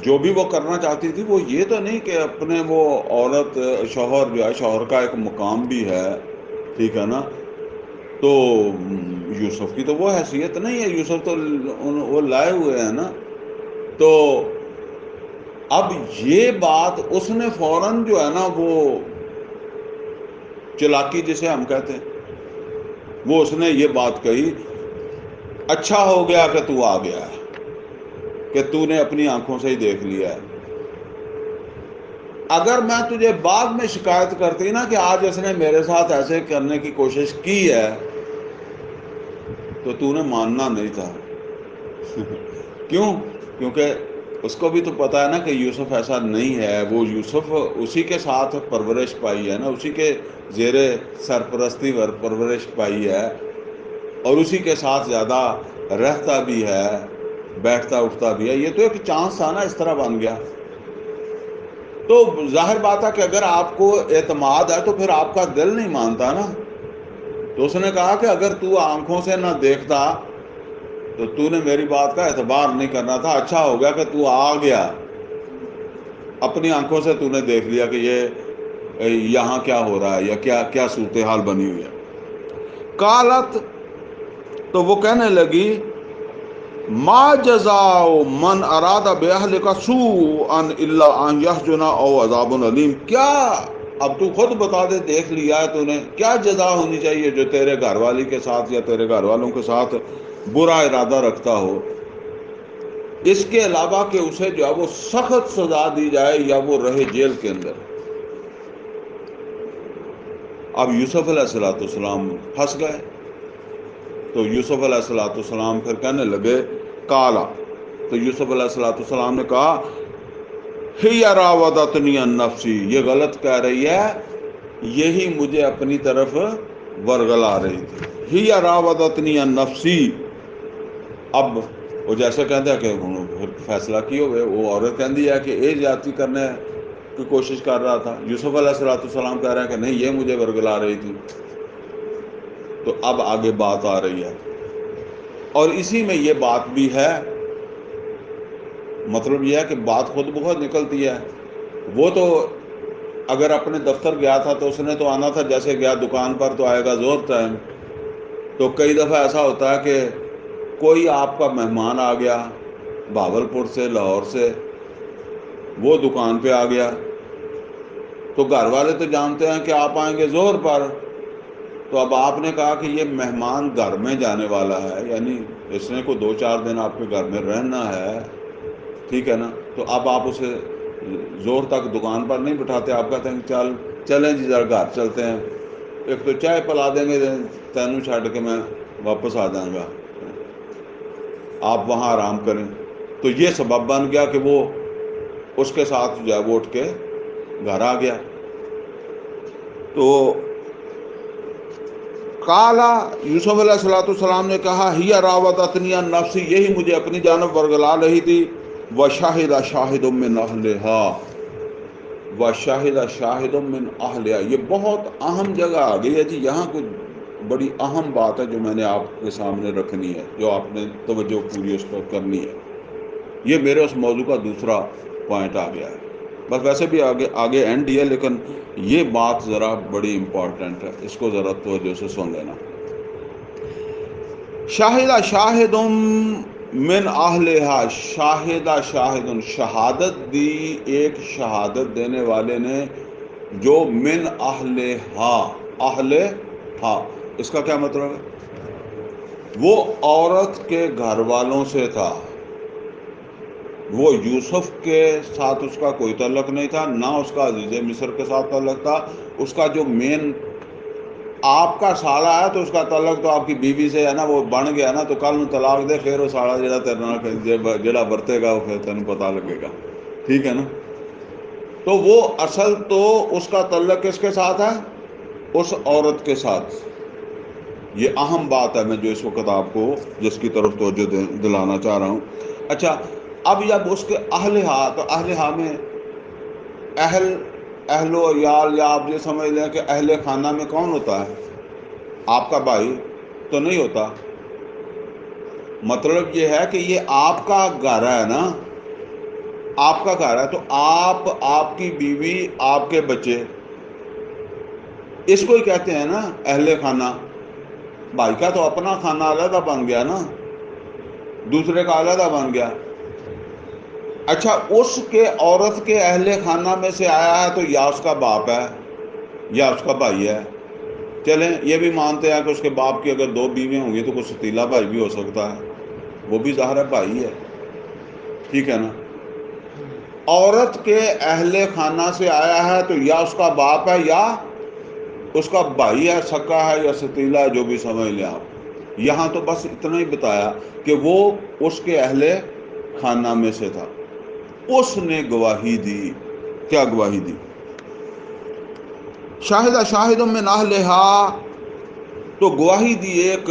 جو بھی وہ کرنا چاہتی تھی وہ یہ تو نہیں کہ اپنے وہ عورت شوہر جو ہے، شوہر کا ایک مقام بھی ہے، ٹھیک ہے نا۔ تو یوسف کی تو وہ حیثیت نہیں ہے، یوسف تو وہ لائے ہوئے ہیں نا۔ تو اب یہ بات اس نے فوراً جو ہے نا وہ چلاکی جسے ہم کہتے ہیں، وہ اس نے یہ بات کہی، اچھا ہو گیا کہ تو آ گیا ہے، کہ تو نے اپنی آنکھوں سے ہی دیکھ لیا ہے۔ اگر میں تجھے بعد میں شکایت کرتی نا کہ آج اس نے میرے ساتھ ایسے کرنے کی کوشش کی ہے تو نے ماننا نہیں تھا کیوں؟ کیونکہ اس کو بھی تو پتا ہے نا کہ یوسف ایسا نہیں ہے، وہ یوسف اسی کے ساتھ پرورش پائی ہے نا، اسی کے زیر سرپرستی پرورش پائی ہے، اور اسی کے ساتھ زیادہ رہتا بھی ہے، بیٹھتا اٹھتا بھی ہے۔ یہ تو ایک چانس تھا نا، اس طرح بن گیا۔ تو ظاہر بات ہے کہ اگر آپ کو اعتماد ہے تو پھر آپ کا دل نہیں مانتا نا۔ تو اس نے کہا کہ اگر تو آنکھوں سے نہ دیکھتا تو نے میری بات کا اعتبار نہیں کرنا تھا، اچھا ہو گیا کہ تو آ گیا، اپنی آنکھوں سے تو نے دیکھ لیا کہ یہ یہاں کیا ہو رہا ہے یا کیا صورتحال بنی ہوئی ہے۔ قالت، تو وہ کہنے لگی، ما جزاء من اراد باہلک سوءا الا ان یسجن او عذاب علیم۔ کیا اب تو خود بتا دے، دیکھ لیا ہے تو نے، کیا جزا ہونی چاہیے جو تیرے گھر والی کے ساتھ یا تیرے گھر والوں کے ساتھ برا ارادہ رکھتا ہو، اس کے علاوہ کہ اسے جو ہے وہ سخت سزا دی جائے یا وہ رہے جیل کے اندر۔ اب یوسف علیہ السلام پھنس گئے، تو یوسف علیہ السلام پھر کہنے لگے، کالا، تو یوسف علیہ السلام نے کہا، ہی راودتنی عن نفسی، یہ غلط کہہ رہی ہے، یہی مجھے اپنی طرف ورگلا رہی تھی۔ ہی راودتنی عن نفسی، اب وہ جیسے کہتے ہیں کہ پھر فیصلہ کی ہوئے، وہ عورت کہندی ہے کہ یہ زیادتی کرنے کی کوشش کر رہا تھا، یوسف علیہ السلام کہہ رہے ہیں کہ نہیں، یہ مجھے ورگلا رہی تھی۔ تو اب آگے بات آ رہی ہے، اور اسی میں یہ بات بھی ہے، مطلب یہ ہے کہ بات خود بخود نکلتی ہے۔ وہ تو اگر اپنے دفتر گیا تھا تو اس نے تو آنا تھا، جیسے گیا دکان پر تو آئے گا زور ٹائم۔ تو کئی دفعہ ایسا ہوتا ہے کہ کوئی آپ کا مہمان آ گیا بھاولپور سے، لاہور سے، وہ دکان پہ آ گیا، تو گھر والے تو جانتے ہیں کہ آپ آئیں گے زور پر، تو اب آپ نے کہا کہ یہ مہمان گھر میں جانے والا ہے، یعنی اس نے کو 2-4 دن آپ کے گھر میں رہنا ہے، ٹھیک ہے نا، تو اب آپ اسے زور تک دکان پر نہیں بٹھاتے، آپ کہتے ہیں کہ چلیں جی ذرا گھر چلتے ہیں، ایک تو چائے پلا دیں گے، تینوں چھڈ کے میں واپس آ جاؤں گا، آپ وہاں آرام کریں۔ تو یہ سبب بن گیا کہ وہ اس کے ساتھ جو ہے وہ اٹھ کے گھر آ گیا۔ تو کالا، یوسف علیہ السلام نے کہا، ہی راودتنی عن نفسی، یہی مجھے اپنی جانب ورگلا رہی تھی، وشہد شاہد من اہلہا، وشہد شاہد من اہلہا، یہ بہت اہم جگہ آ گئی ہے جی، یہاں کچھ بڑی اہم بات ہے جو میں نے آپ کے سامنے رکھنی ہے، جو آپ نے توجہ پوری اس پر کرنی ہے۔ یہ میرے اس موضوع کا دوسرا پوائنٹ آ گیا ہے، بس ویسے بھی آگے اینڈ ہی ہے، لیکن یہ بات ذرا بڑی امپورٹنٹ ہے، اس کو ذرا توجہ سے سن لینا۔ شاہدہ شاہد من اہلہا، شاہدہ شاہد، شہادت دی ایک شہادت دینے والے نے، جو من اہلہا، اہلہا اس کا کیا مطلب ہے؟ وہ عورت کے گھر والوں سے تھا، وہ یوسف کے ساتھ اس کا کوئی تعلق نہیں تھا، نہ اس کا عزیز مصر کے ساتھ تعلق تھا، اس کا جو مین آپ کا سالا ہے تو اس کا تعلق تو آپ کی بیوی سے ہے نا، وہ بن گیا نا، تو کل طلاق دے، پھر وہ سالا جڑا تیرے نال جڑا برتے گا وہ پھر تینوں پتہ لگے گا، ٹھیک ہے نا۔ تو وہ اصل تو اس کا تعلق کس کے ساتھ ہے؟ اس عورت کے ساتھ۔ یہ اہم بات ہے، میں جو اس وقت آپ کو جس کی طرف توجہ دلانا چاہ رہا ہوں۔ اچھا، اب جب اس کے اہلہا، تو اہلہا میں اہل و عیال، یا آپ یہ سمجھ لیں کہ اہل خانہ میں کون ہوتا ہے؟ آپ کا بھائی تو نہیں ہوتا، مطلب یہ ہے کہ یہ آپ کا گھر ہے نا، آپ کا گھر ہے، تو آپ کی بیوی، آپ کے بچے، اس کو ہی کہتے ہیں نا اہل خانہ۔ بھائی کا تو اپنا خانہ علیحدہ بن گیا نا، دوسرے کا علیحدہ بن گیا۔ اچھا، اس کے عورت کے اہل خانہ میں سے آیا ہے تو یا اس کا باپ ہے یا اس کا بھائی ہے، چلیں یہ بھی مانتے ہیں کہ اس کے باپ کی اگر 2 بیویاں ہوں گی تو کوئی ستیلا بھائی بھی ہو سکتا ہے، وہ بھی ظاہر ہے بھائی ہے، ٹھیک ہے نا۔ عورت کے اہل خانہ سے آیا ہے تو یا اس کا باپ ہے یا اس کا بھائی ہے، سکا ہے یا ستیلا ہے، جو بھی سمجھ لیں آپ. یہاں تو بس اتنا ہی بتایا کہ وہ اس کے اہل خانہ میں سے تھا. اس نے گواہی دی. کیا گواہی دی؟ شاہدہ شاہد من اہلہا، تو گواہی دی ایک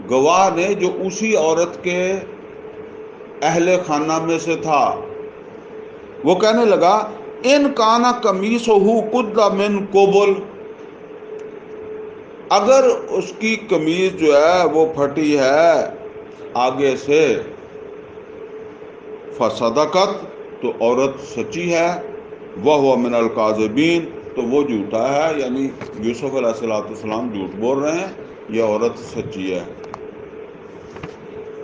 گواہ نے جو اسی عورت کے اہل خانہ میں سے تھا. وہ کہنے لگا ان کانا قمیصہ قد من قبل، اگر اس کی قمیض جو ہے وہ پھٹی ہے آگے سے، فصدقت، تو عورت سچی ہے، وہو من الکاذبین، تو وہ جھوٹا ہے، یعنی یوسف علیہ السلام جھوٹ بول رہے ہیں، یہ عورت سچی ہے.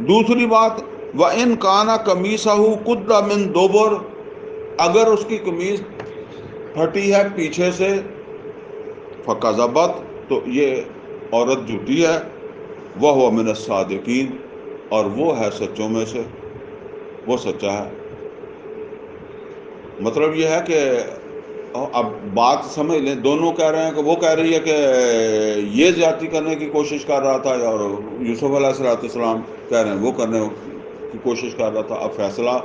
دوسری بات، وَإِنْ كَانَ قَمِيصَهُ قُدَّ مِنْ دُبُرٍ، اگر اس کی قمیض پھٹی ہے پیچھے سے، فَكَذَبَتْ، تو یہ عورت جھوٹی ہے، وَهُوَ مِنَ الصَّادِقِينَ، اور وہ ہے سچوں میں سے، وہ سچا ہے. مطلب یہ ہے کہ اب بات سمجھ لیں، دونوں کہہ رہے ہیں کہ وہ کہہ رہی ہے کہ یہ زیادتی کرنے کی کوشش کر رہا تھا، اور یوسف علیہ السلام کہہ رہے ہیں وہ کرنے کی کوشش کر رہا تھا. اب فیصلہ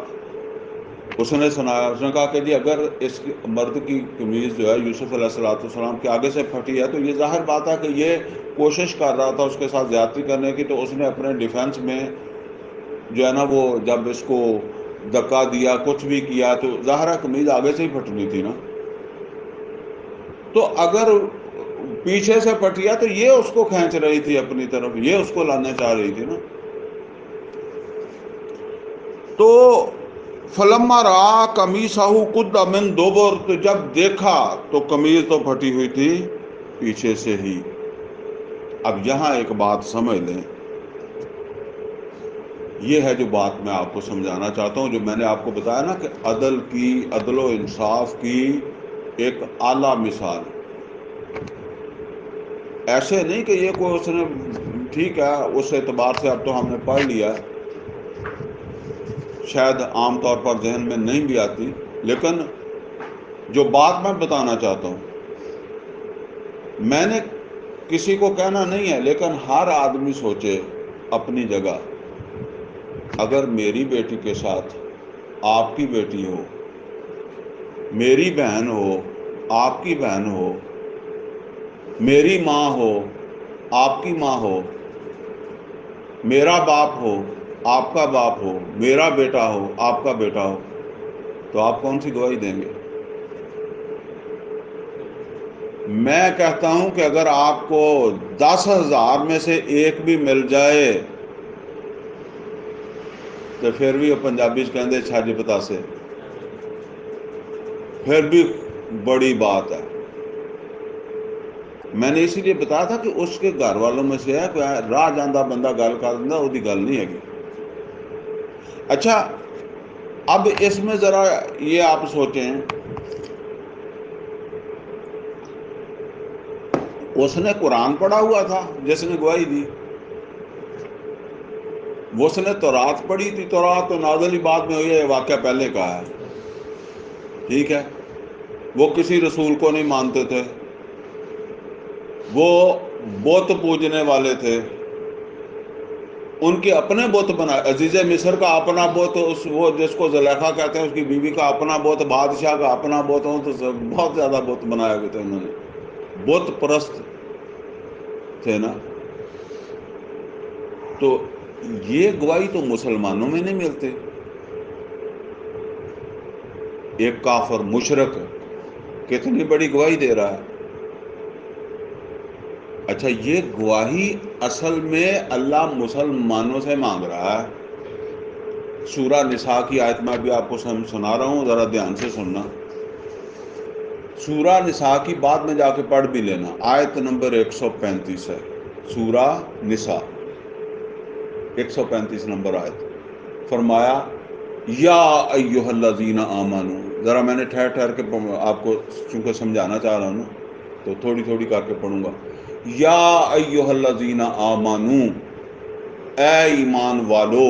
اس نے سنایا. اس نے کہا کہ جی اگر اس مرد کی قمیض جو ہے یوسف علیہ السلام کے آگے سے پھٹی ہے تو یہ ظاہر بات ہے کہ یہ کوشش کر رہا تھا اس کے ساتھ زیادتی کرنے کی، تو اس نے اپنے ڈیفینس میں جو ہے نا، وہ جب اس کو دھکا دیا، کچھ بھی کیا، تو ظاہر ہے قمیض آگے سے ہی پھٹنی تھی نا. تو اگر پیچھے سے پھٹی ہے تو یہ اس کو کھینچ رہی تھی اپنی طرف، یہ اس کو لانے چاہ رہی تھی نا. تو فلما رآ قمیصہ قد من دبر، تو جب دیکھا تو قمیض تو پھٹی ہوئی تھی پیچھے سے ہی. اب یہاں ایک بات سمجھ لیں، یہ ہے جو بات میں آپ کو سمجھانا چاہتا ہوں، جو میں نے آپ کو بتایا نا کہ عدل و انصاف کی ایک اعلیٰ مثال. ایسے نہیں کہ یہ کوئی اس نے، ٹھیک ہے اس اعتبار سے اب تو ہم نے پڑھ لیا، شاید عام طور پر ذہن میں نہیں بھی آتی، لیکن جو بات میں بتانا چاہتا ہوں، میں نے کسی کو کہنا نہیں ہے، لیکن ہر آدمی سوچے اپنی جگہ، اگر میری بیٹی کے ساتھ آپ کی بیٹی ہو، میری بہن ہو، آپ کی بہن ہو، میری ماں ہو، آپ کی ماں ہو، میرا باپ ہو، آپ کا باپ ہو، میرا بیٹا ہو، آپ کا بیٹا ہو، تو آپ کون سی گواہی دیں گے؟ میں کہتا ہوں کہ اگر آپ کو 10,000 میں سے ایک بھی مل جائے تو پھر بھی وہ پنجابی کہندے چھج پتا سے، پھر بھی بڑی بات ہے. میں نے اسی لیے بتایا تھا کہ اس کے گھر والوں میں سے ہے کہ راہ جاندہ بندہ گل کر دیندا، وہ دی گل نہیں ہے گی. اچھا، اب اس میں ذرا یہ آپ سوچیں، اس نے قرآن پڑھا ہوا تھا جس نے گواہی دی، اس نے تورات پڑھی تھی، تورات تو نازل ہی بعد میں ہوئی ہے، یہ واقعہ پہلے کا ہے، ٹھیک ہے. وہ کسی رسول کو نہیں مانتے تھے، وہ بت پوجنے والے تھے، ان کے اپنے بت بنائے. عزیز مصر کا اپنا بت، وہ جس کو زلیخا کہتے ہیں اس کی بیوی کا اپنا بت، بادشاہ کا اپنا بت، ہو تو بہت زیادہ بت بنائے ہوئے تھے انہوں نے، بت پرست تھے نا. تو یہ گواہی تو مسلمانوں میں نہیں ملتے. ایک کافر مشرک کتنی بڑی گواہی دے رہا ہے. اچھا، یہ گواہی اصل میں اللہ مسلمانوں سے مانگ رہا ہے. سورہ نساء کی آیت میں بھی آپ کو سنا رہا ہوں، ذرا دھیان سے سننا. سورہ نساء کی بعد میں جا کے پڑھ بھی لینا، آیت نمبر 135 ہے، سورہ نساء 135 نمبر آیت. فرمایا یا ایہا الذین آمنو، ذرا میں نے ٹھہر ٹھہر کے آپ کو چونکہ سمجھانا چاہ رہا ہوں نا تو تھوڑی تھوڑی کر کے پڑھوں گا. یا ایہا الذین آمنو، اے ایمان والو،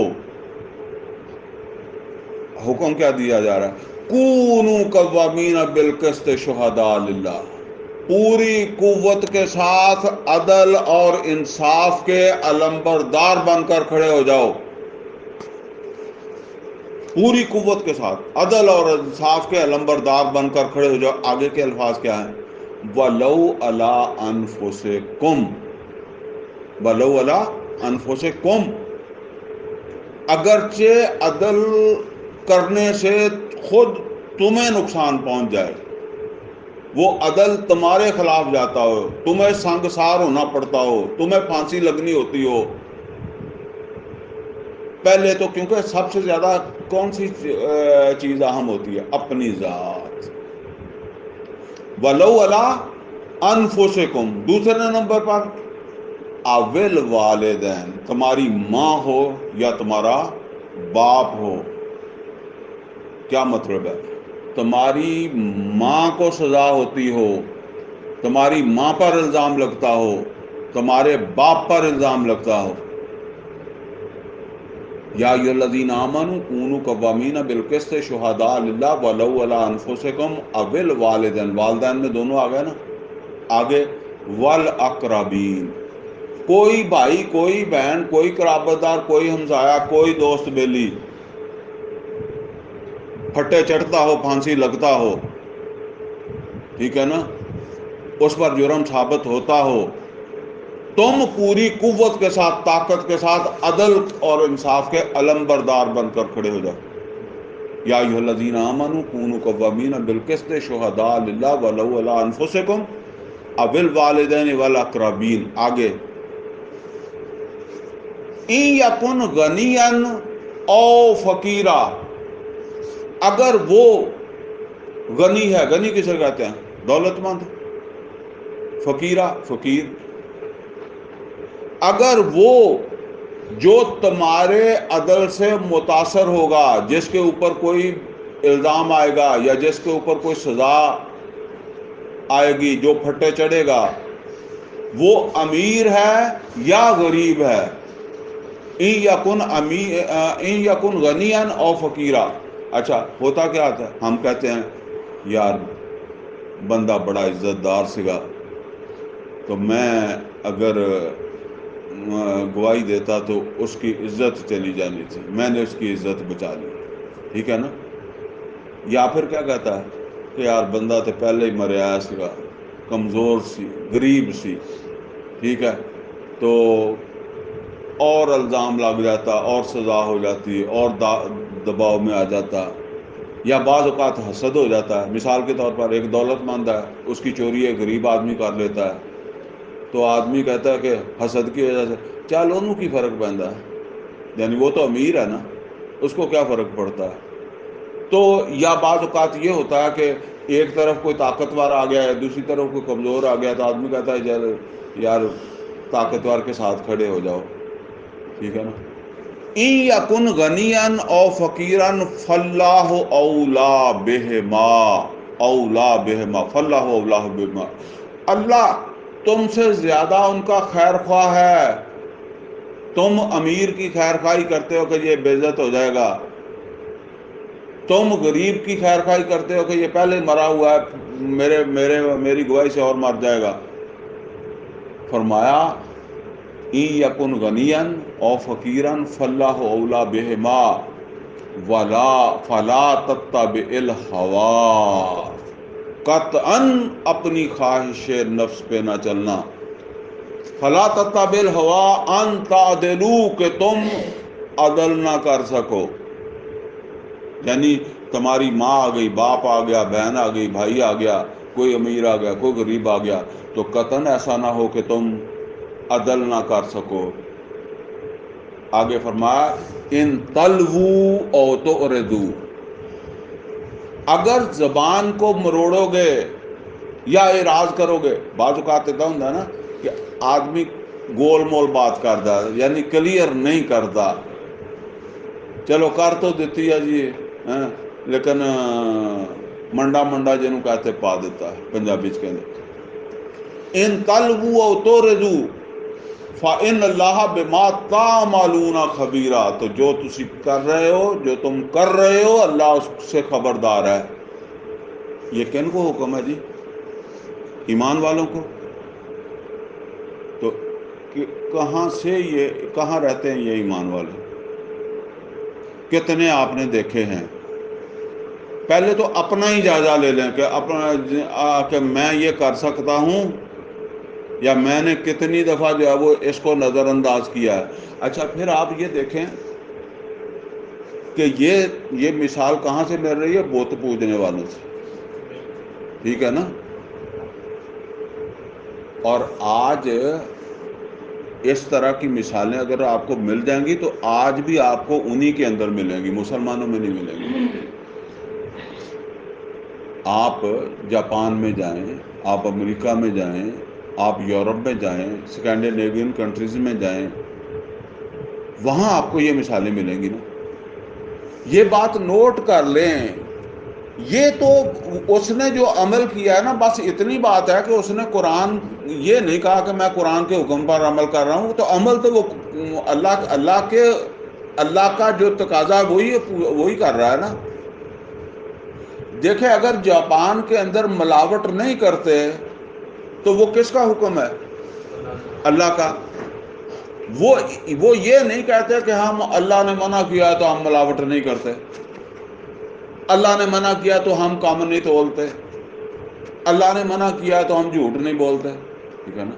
حکم کیا دیا جا رہا ہے؟ کونوا قوامین بالقسط شہداء للہ، پوری قوت کے ساتھ عدل اور انصاف کے علمبردار بن کر کھڑے ہو جاؤ، پوری قوت کے ساتھ عدل اور انصاف کے علمبردار بن کر کھڑے ہو جاؤ۔ آگے کے الفاظ کیا ہیں؟ وَلَوْ عَلَىٰ أَنفُسِكُمْ، وَلَوْ عَلَىٰ أَنفُسِكُمْ، اگرچہ عدل کرنے سے خود تمہیں نقصان پہنچ جائے، وہ عدل تمہارے خلاف جاتا ہو، تمہیں سنگسار ہونا پڑتا ہو، تمہیں پھانسی لگنی ہوتی ہو، پہلے تو کیونکہ سب سے زیادہ کون سی چیز اہم ہوتی ہے؟ اپنی ذات۔ وَلَوْ عَلَىٰ أَنفُسِكُمْ، دوسرے نمبر پر اول والدین، تمہاری ماں ہو یا تمہارا باپ ہو۔ کیا مطلب ہے؟ تمہاری ماں کو سزا ہوتی ہو، تمہاری ماں پر الزام لگتا ہو، تمہارے باپ پر الزام لگتا ہو، یا ایھا الذین آمنوا کونوا قوامین بالقسط شہداء للہ ولو علی انفسکم او الوالدین، والدین میں دونوں آ گئے نا، آگے والاقربین، کوئی بھائی، کوئی بہن، کوئی قرابت دار، کوئی ہمسایہ، کوئی دوست بیلی پھٹے چڑھتا ہو، پھانسی لگتا ہو، ٹھیک ہے نا، اس پر جرم ثابت ہوتا ہو، تم پوری قوت کے ساتھ، طاقت کے ساتھ عدل اور انصاف کے علمبردار بن کر کھڑے ہو جاؤ۔ یا ایھا الذین آمنوا کونوا قوامین بالقسط شہداء للہ ولو علی انفسکم او الوالدین والاقربین۔ آگے ان یکن غنیا او فقیرا، اگر وہ غنی ہے، غنی کسے کہتے ہیں؟ دولت مند، فقیرا فقیر، اگر وہ جو تمہارے عدل سے متاثر ہوگا، جس کے اوپر کوئی الزام آئے گا یا جس کے اوپر کوئی سزا آئے گی، جو پھٹے چڑھے گا، وہ امیر ہے یا غریب ہے، ان یکن غنیا او فقیرا۔ اچھا ہوتا کیا آتا ہے؟ ہم کہتے ہیں یار بندہ بڑا عزت دار سگا، تو میں اگر گواہی دیتا تو اس کی عزت چلی جانی تھی، میں نے اس کی عزت بچا لی، ٹھیک ہے نا۔ یا پھر کیا کہتا ہے کہ یار بندہ تو پہلے ہی مریا سگا، کمزور سی، غریب سی، ٹھیک ہے، تو اور الزام لگ جاتا، اور سزا ہو جاتی، اور دباؤ میں آ جاتا، یا بعض اوقات حسد ہو جاتا ہے۔ مثال کے طور پر ایک دولت مند ہے، اس کی چوری ایک غریب آدمی کر لیتا ہے، تو آدمی کہتا ہے کہ حسد کی وجہ سے چل انہوں کی فرق پہنتا ہے، یعنی وہ تو امیر ہے نا، اس کو کیا فرق پڑتا ہے۔ تو یا بعض اوقات یہ ہوتا ہے کہ ایک طرف کوئی طاقتور آ گیا ہے، دوسری طرف کوئی کمزور آ گیا، تو آدمی کہتا ہے یار طاقتور کے ساتھ کھڑے ہو جاؤ، ٹھیک ہے نا۔ ان یکن غنیا او فقیرا فاللہ اولا بہما، اولا بہما، فاللہ اولا بہما، اللہ تم سے زیادہ ان کا خیر خواہ ہے۔ تم امیر کی خیر خواہی کرتے ہو کہ یہ بے عزت ہو جائے گا، تم غریب کی خیر خواہی کرتے ہو کہ یہ پہلے مرا ہوا ہے، میری گواہی سے اور مر جائے گا۔ فرمایا ان یکن غنیا او فقیرا فاللہ اولا بہما فلا تتبع الہوی، قطعاً اپنی خواہش نفس پہ نہ چلنا، فلا تتبع الہوی ان تعدلوا، کہ تم عدل نہ کر سکو، یعنی تمہاری ماں آ گئی، باپ آ گیا، بہن آ گئی، بھائی آ گیا، کوئی امیر آ گیا، کوئی غریب آ گیا، تو قطعاً ایسا نہ ہو کہ تم عدل نہ کر سکو۔ آگے فرمایا ان تلووا او تعرضوا، اگر زبان کو مروڑو گے یا اعراض کرو گے۔ بعض اوقات اتنا ہوتا ہے نا کہ آدمی گول مول بات کرتا ہے، یعنی کلیئر نہیں کرتا، چلو کر تو دیتی ہے جی، لیکن منڈا منڈا جنہوں کہتے پا دیتا ہے، پنجابی چ کہتے ان تلووا او تعرضوا، فَإِنَّ اللَّهَ بِمَا تَعْمَلُونَ خَبِيرًا، تو جو تسی کر رہے ہو، جو تم کر رہے ہو، اللہ اس سے خبردار ہے۔ یہ کن کو حکم ہے جی؟ ایمان والوں کو۔ تو کہاں سے یہ، کہاں رہتے ہیں یہ ایمان والے؟ کتنے آپ نے دیکھے ہیں؟ پہلے تو اپنا ہی جائزہ لے لیں کہ کہ میں یہ کر سکتا ہوں، یا میں نے کتنی دفعہ جو ہے وہ اس کو نظر انداز کیا ہے۔ اچھا پھر آپ یہ دیکھیں کہ یہ مثال کہاں سے مل رہی ہے؟ بت پوجنے والوں سے، ٹھیک ہے نا؟ اور آج اس طرح کی مثالیں اگر آپ کو مل جائیں گی تو آج بھی آپ کو انہی کے اندر ملیں گی، مسلمانوں میں نہیں ملیں گی۔ آپ جاپان میں جائیں، آپ امریکہ میں جائیں، آپ یورپ میں جائیں، اسکینڈینیوین کنٹریز میں جائیں، وہاں آپ کو یہ مثالیں ملیں گی نا۔ یہ بات نوٹ کر لیں، یہ تو اس نے جو عمل کیا ہے نا، بس اتنی بات ہے کہ اس نے قرآن یہ نہیں کہا کہ میں قرآن کے حکم پر عمل کر رہا ہوں، تو عمل تو وہ اللہ کا جو تقاضا ہے وہی کر رہا ہے نا۔ دیکھیں اگر جاپان کے اندر ملاوٹ نہیں کرتے تو وہ کس کا حکم ہے؟ اللہ کا۔ وہ یہ نہیں کہتے کہ ہم اللہ نے منع کیا تو ہم ملاوٹ نہیں کرتے، اللہ نے منع کیا تو ہم کام نہیں تولتے، اللہ نے منع کیا تو ہم جھوٹ نہیں بولتے، ٹھیک ہے نا؟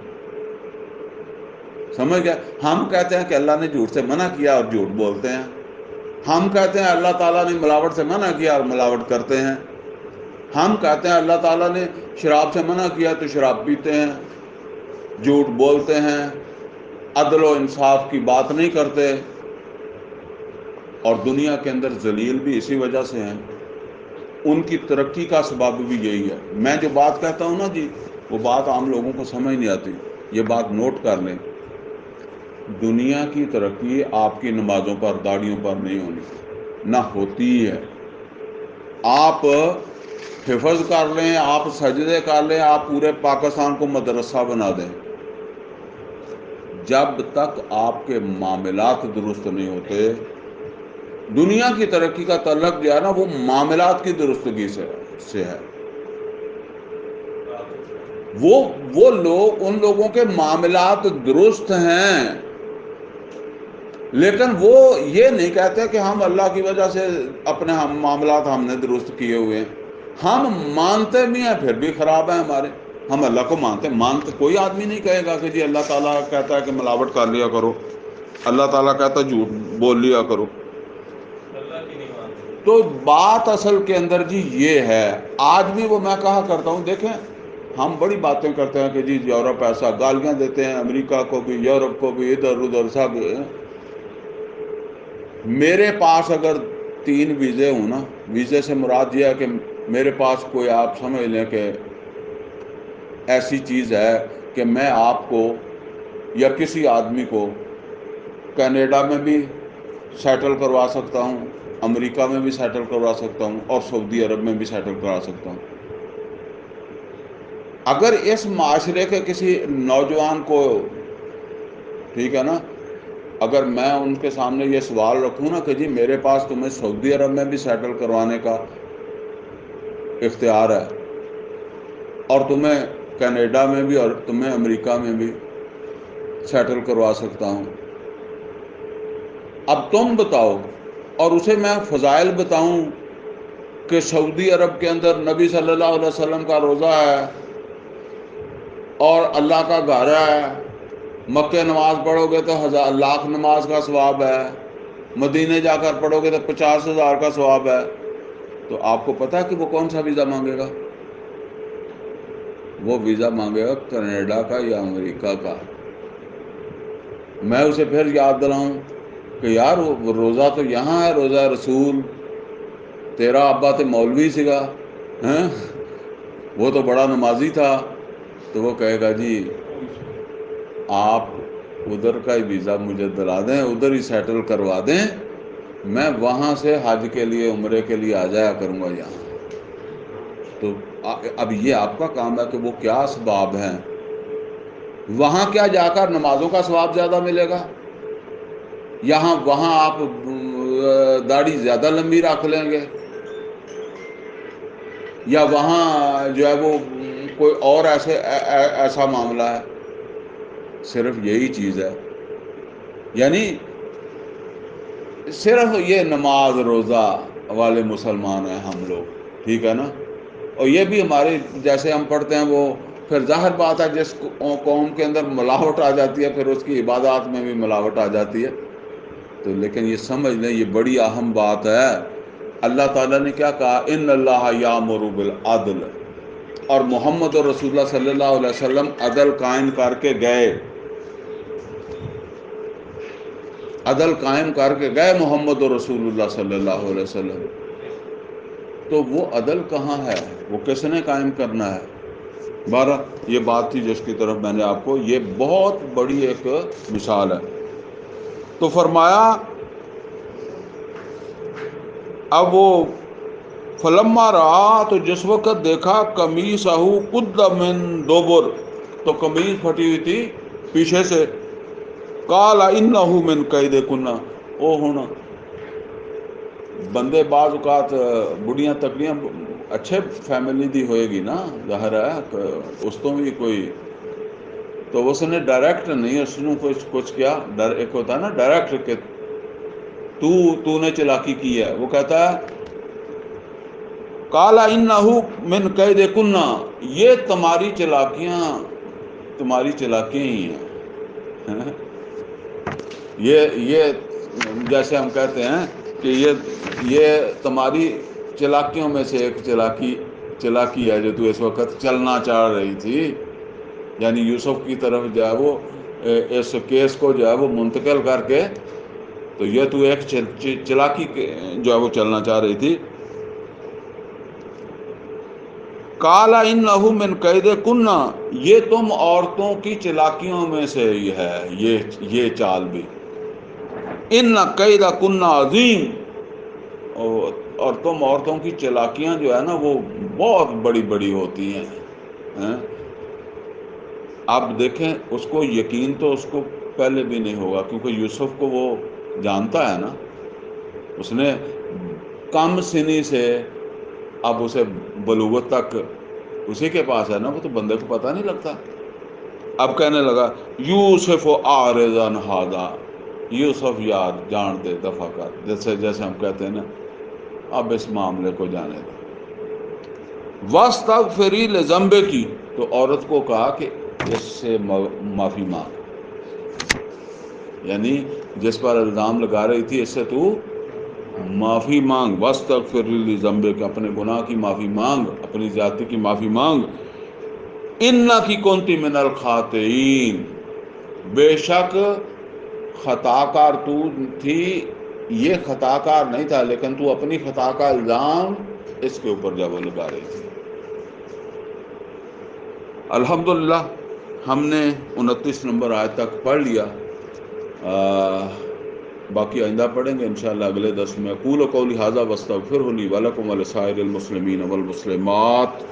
سمجھ گئے؟ ہم کہتے ہیں کہ اللہ نے جھوٹ سے منع کیا اور جھوٹ بولتے ہیں، ہم کہتے ہیں اللہ تعالیٰ نے ملاوٹ سے منع کیا اور ملاوٹ کرتے ہیں، ہم کہتے ہیں اللہ تعالیٰ نے شراب سے منع کیا تو شراب پیتے ہیں، جھوٹ بولتے ہیں، عدل و انصاف کی بات نہیں کرتے، اور دنیا کے اندر ذلیل بھی اسی وجہ سے ہیں۔ ان کی ترقی کا سبب بھی یہی ہے۔ میں جو بات کہتا ہوں نا جی، وہ بات عام لوگوں کو سمجھ نہیں آتی، یہ بات نوٹ کر لیں۔ دنیا کی ترقی آپ کی نمازوں پر، داڑھیوں پر نہیں ہونی، نہ ہوتی ہے۔ آپ حفظ کر لیں، آپ سجدے کر لیں، آپ پورے پاکستان کو مدرسہ بنا دیں، جب تک آپ کے معاملات درست نہیں ہوتے، دنیا کی ترقی کا تعلق جو ہے نا وہ معاملات کی درستگی سے ہے۔ وہ لوگ، ان لوگوں کے معاملات درست ہیں، لیکن وہ یہ نہیں کہتے کہ ہم اللہ کی وجہ سے اپنے معاملات ہم نے درست کیے ہوئے ہیں۔ ہم مانتے بھی ہیں پھر بھی خراب ہیں ہمارے۔ ہم اللہ کو مانتے، کوئی آدمی نہیں کہے گا کہ جی اللہ تعالیٰ کہتا ہے کہ ملاوٹ کر لیا کرو، اللہ تعالیٰ کہتا ہے جھوٹ بول لیا کرو۔ تو بات اصل کے اندر جی یہ ہے، آج بھی وہ میں کہا کرتا ہوں، دیکھیں ہم بڑی باتیں کرتے ہیں کہ جی یورپ ایسا، گالیاں دیتے ہیں امریکہ کو بھی، یورپ کو بھی، ادھر ادھر سب۔ میرے پاس اگر 3 ویزے ہوں نا، ویزے سے مراد یہ ہے کہ میرے پاس کوئی، آپ سمجھ لیں کہ ایسی چیز ہے کہ میں آپ کو یا کسی آدمی کو کینیڈا میں بھی سیٹل کروا سکتا ہوں، امریکہ میں بھی سیٹل کروا سکتا ہوں، اور سعودی عرب میں بھی سیٹل کروا سکتا ہوں۔ اگر اس معاشرے کے کسی نوجوان کو، ٹھیک ہے نا، اگر میں ان کے سامنے یہ سوال رکھوں نا کہ جی میرے پاس تمہیں سعودی عرب میں بھی سیٹل کروانے کا اختیار ہے، اور تمہیں کینیڈا میں بھی، اور تمہیں امریکہ میں بھی سیٹل کروا سکتا ہوں، اب تم بتاؤ، اور اسے میں فضائل بتاؤں کہ سعودی عرب کے اندر نبی صلی اللہ علیہ وسلم کا روضہ ہے، اور اللہ کا گھر ہے، مکہ نماز پڑھو گے تو 1000 لاکھ نماز کا ثواب ہے، مدینے جا کر پڑھو گے تو 50,000 کا ثواب ہے، تو آپ کو پتہ ہے کہ وہ کون سا ویزا مانگے گا؟ وہ ویزا مانگے گا کینیڈا کا یا امریکہ کا۔ میں اسے پھر یاد دلاؤں کہ یار وہ روزہ تو یہاں ہے، روزہ رسول، تیرا ابا تو مولوی سگا، وہ تو بڑا نمازی تھا، تو وہ کہے گا جی آپ ادھر کا ہی ویزا مجھے دلا دیں، ادھر ہی سیٹل کروا دیں، میں وہاں سے حج کے لیے، عمرے کے لیے آ جایا کروں گا یہاں۔ تو اب یہ آپ کا کام ہے کہ وہ کیا اسباب ہیں وہاں کیا جا کر نمازوں کا ثواب زیادہ ملے گا، وہاں آپ داڑھی زیادہ لمبی رکھ لیں گے، یا وہاں جو ہے وہ کوئی اور ایسا معاملہ ہے؟ صرف یہی چیز ہے، یعنی صرف یہ نماز روزہ والے مسلمان ہیں ہم لوگ، ٹھیک ہے نا؟ اور یہ بھی ہمارے جیسے ہم پڑھتے ہیں وہ، پھر ظاہر بات ہے جس قوم کے اندر ملاوٹ آ جاتی ہے پھر اس کی عبادات میں بھی ملاوٹ آ جاتی ہے۔ تو لیکن یہ سمجھ لیں یہ بڑی اہم بات ہے، اللہ تعالیٰ نے کیا کہا، ان اللہ یامر بالعدل، اور محمد اور رسول اللہ صلی اللہ علیہ وسلم عدل قائم کر کے گئے، عدل قائم کر کے گئے محمد اور رسول اللہ صلی اللہ علیہ وسلم۔ تو وہ عدل کہاں ہے، وہ کس نے قائم کرنا ہے؟ بارہ یہ بات تھی جس کی طرف میں نے آپ کو، یہ بہت بڑی ایک مثال ہے۔ تو فرمایا اب وہ فلما رہا، تو جس وقت دیکھا قمیصہ قد من دبر، تو قمیص پھٹی ہوئی تھی پیچھے سے، قال انہ من کیدکن، او ہونا بندے بعض اوقات بڑیاں تکڑیاں اچھے فیملی دی ہوئے گی نا، ظاہر ہے اس تو بھی کوئی، تو اس نے ڈائریکٹ نہیں، اس نے کچھ کیا، ایک ہوتا ہے نا ڈائریکٹ کہ تو نے چلاکی کی ہے، وہ کہتا ہے قال انہ من کیدکن، یہ تمہاری چلاکیاں ہی ہیں۔ یہ جیسے ہم کہتے ہیں کہ یہ تمہاری چلاکیوں میں سے ایک چلاکی ہے جو تو اس وقت چلنا چاہ رہی تھی، یعنی یوسف کی طرف جو ہے وہ اس کیس کو جو ہے وہ منتقل کر کے، تو یہ تو ایک چلاکی جو ہے وہ چلنا چاہ رہی تھی۔ قال انہ من کیدکن، یہ تم عورتوں کی چلاکیوں میں سے ہی ہے یہ چال بھی، ان کیدکن عظیم، اور تم عورتوں کی چلاکیاں جو ہے نا وہ بہت بڑی بڑی ہوتی ہیں۔ آپ دیکھیں اس کو یقین تو اس کو پہلے بھی نہیں ہوگا، کیونکہ یوسف کو وہ جانتا ہے نا، اس نے کم سنی سے اب اسے بلوغت تک اسی کے پاس ہے نا، وہ تو بندے کو پتہ نہیں لگتا۔ اب کہنے لگا یوسف اعرض عن ھذا، یوسف یار جان دے، دفع کر، جیسے ہم کہتے ہیں نا اب اس معاملے کو جانے دے۔ واستغفری لذنبک، تو عورت کو کہا کہ اس سے معافی مانگ، یعنی جس پر الزام لگا رہی تھی اس سے تو معافی مانگ، واستغفری لذنبک، اپنے گناہ کی معافی مانگ، اپنی زیادتی کی معافی مانگ، انکی کنتی من الخاطئین، بے شک خطا کار تو تھی، یہ خطا کار نہیں تھا لیکن تو اپنی خطا کا الزام اس کے اوپر جب وہ لگا رہی تھی۔ الحمدللہ ہم نے 29 نمبر آیت تک پڑھ لیا، باقی آئندہ پڑھیں گے انشاءاللہ اگلے درس میں۔ اقول قولی ھذا واستغفرہ لی ولکم ولسائر المسلمین والمسلمات۔